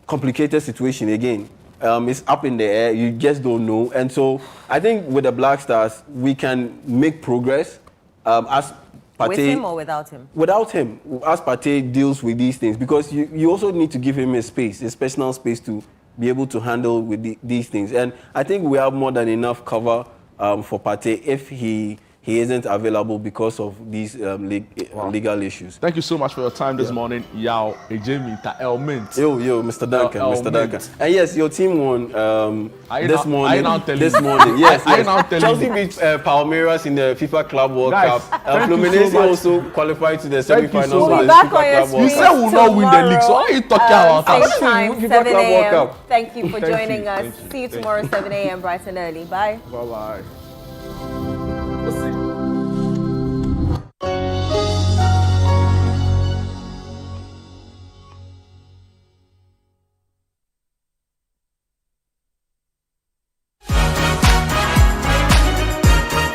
complicated situation again. It's up in the air, you just don't know. And so I think with the Black Stars, we can make progress as Partey. With him or without him? Without him, as Partey deals with these things, because you also need to give him his space, his personal space to be able to handle with these things. And I think we have more than enough cover for Partey if he isn't available because of these legal issues. Thank you so much for your time this morning. Yao, Jamie, Elmint. Yo, Mr. Duncan, Mr. Duncan. And yes, your team won this morning. Yes, Chelsea beat Palmeiras in the FIFA Club World Cup. Fluminense also qualified to the semi-finals of the FIFA Club World Cup. You said we'll not win the league, so why are you talking about us? Same time, 7 a.m. Thank you for joining us. See you tomorrow, 7 a.m. bright and early. Bye. Bye-bye.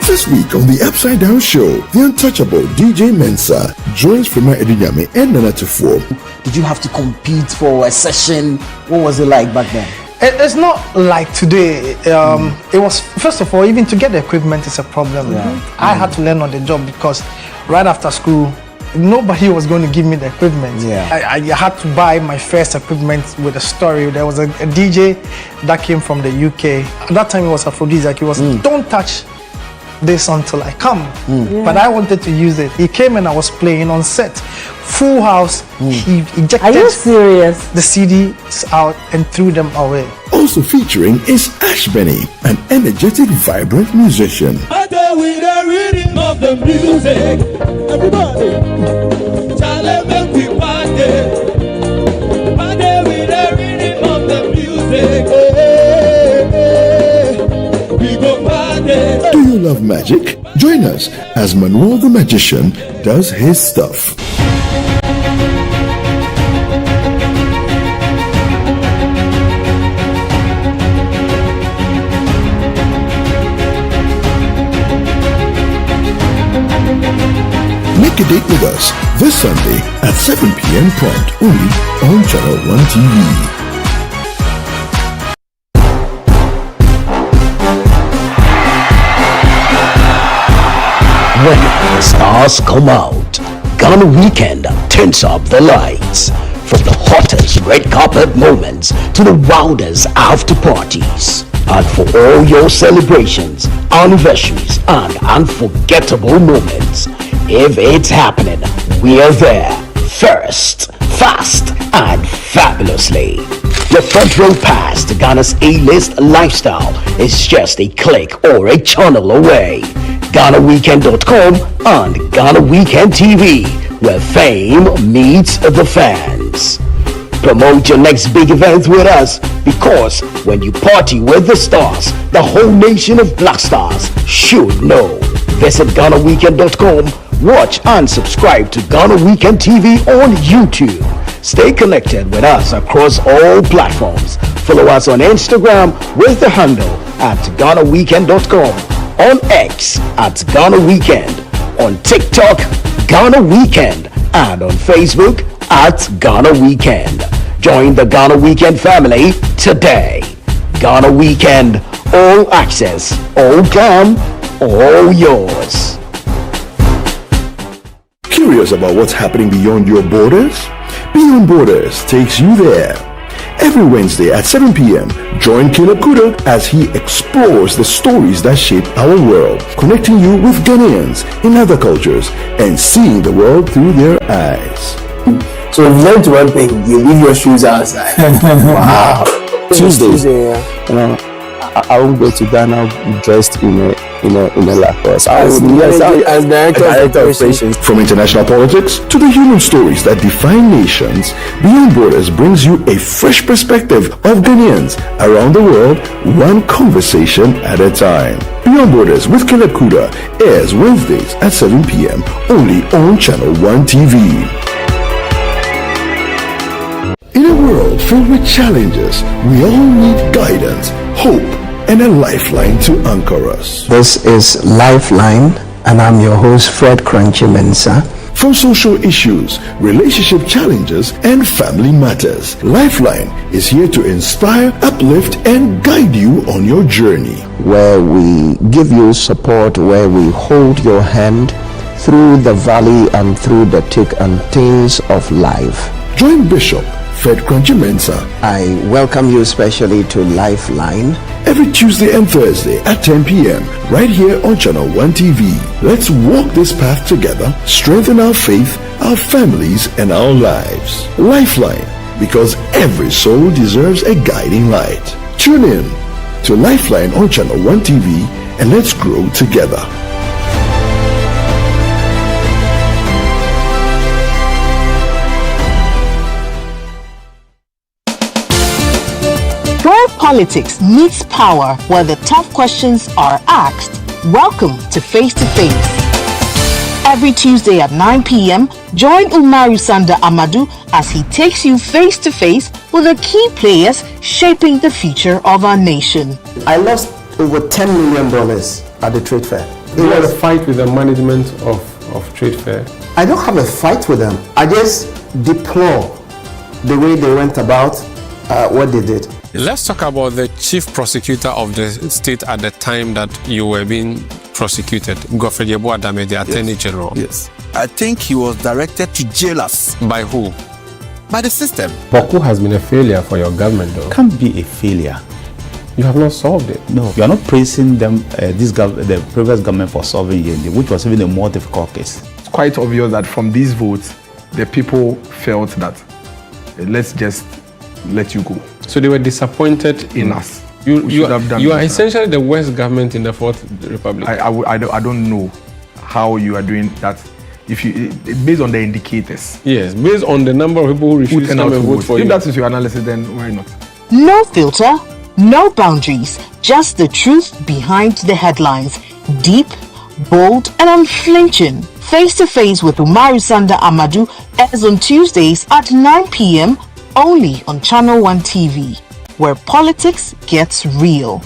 This week on the Upside Down Show, the untouchable DJ Mensa joins Fema Edinyame and Nana Tufo. Did you have to compete for a session? What was it like back then? It's not like today. It was, first of all, even to get the equipment is a problem. I had to learn on the job because right after school, nobody was going to give me the equipment. Yeah. I had to buy my first equipment with a story. There was a DJ that came from the UK. At that time, it was aphrodisiac. He was, don't touch this until I come. But I wanted to use it. He came and I was playing on set. Full house. He ejected Are you serious? the CDs out and threw them away. Also featuring is Ash Benny, an energetic, vibrant musician. With the rhythm of the music, everybody, Charlie make we party with the rhythm of the music. We go party. Do you love magic? Join us as Manuel the Magician does his stuff. Make a date with us this Sunday at 7 p.m. prompt only on Channel 1 TV. When the stars come out, Ghana Weekend turns up the lights. From the hottest red carpet moments to the wildest after parties. And for all your celebrations, anniversaries, and unforgettable moments, if it's happening, we're there. First, fast, and fabulously. Your front row pass to Ghana's A-list lifestyle is just a click or a channel away. GhanaWeekend.com and Ghana Weekend TV, where fame meets the fans. Promote your next big event with us, because when you party with the stars, the whole nation of black stars should know. Visit GhanaWeekend.com, watch and subscribe to Ghana Weekend TV on YouTube. Stay connected with us across all platforms. Follow us on Instagram with the handle at GhanaWeekend.com, on X at Ghana Weekend, on TikTok, Ghana Weekend, and on Facebook at Ghana Weekend. Join the Ghana Weekend family today. Ghana Weekend, all access, all calm, all yours. Curious about what's happening beyond your borders? Beyond Borders takes you there. Every Wednesday at 7 p.m., join Caleb Kuda as he explores the stories that shape our world, connecting you with Ghanaians in other cultures and seeing the world through their eyes. So we've learned one thing: you leave your shoes outside. Wow. Tuesday, you know, I won't go to Ghana dressed in a Lacoste. As director of operations. From international politics to the human stories that define nations, Beyond Borders brings you a fresh perspective of Ghanaians around the world, one conversation at a time. Beyond Borders with Caleb Kuda airs Wednesdays at 7 p.m. only on Channel 1 TV. In a world filled with challenges, we all need guidance, hope, and a lifeline to anchor us. This is Lifeline, and I'm your host, Fred Crunchy Mensah. From social issues, relationship challenges, and family matters, Lifeline is here to inspire, uplift, and guide you on your journey. Where we give you support, where we hold your hand through the valley and through the thick and thins of life. Join Bishop Fred Crunchy Mensah. I welcome you especially to Lifeline. Every Tuesday and Thursday at 10 p.m. right here on Channel 1 TV. Let's walk this path together, strengthen our faith, our families, and our lives. Lifeline, because every soul deserves a guiding light. Tune in to Lifeline on Channel 1 TV and let's grow together. Where politics meets power, where the tough questions are asked. Welcome to Face to Face. Every Tuesday at 9 p.m., join Umaru Sanda Amadou as he takes you face to face with the key players shaping the future of our nation. I lost over $10 million at the trade fair. You had a fight with the management of trade fair? I don't have a fight with them. I just deplore the way they went about what they did. Let's talk about the chief prosecutor of the state at the time that you were being prosecuted, Godfrey Yeboah Dame, the Attorney General. Yes. I think he was directed to jail us. By who? By the system. Boku has been a failure for your government, though. Can't be a failure. You have not solved it. No, you are not praising them, the previous government for solving Yendi, which was even a more difficult case. It's quite obvious that from these votes, the people felt that let's just let you go. So they were disappointed in us. You are essentially the worst government in the Fourth Republic. I don't know how you are doing that. If you based on the indicators. Yes, based on the number of people who refuse to come and vote for you. If that is your analysis, then why not? No filter, no boundaries, just the truth behind the headlines. Deep, bold, and unflinching. Face to Face with Umaru Sanda Amadou airs on Tuesdays at 9 p.m. only on Channel 1 TV, where politics gets real.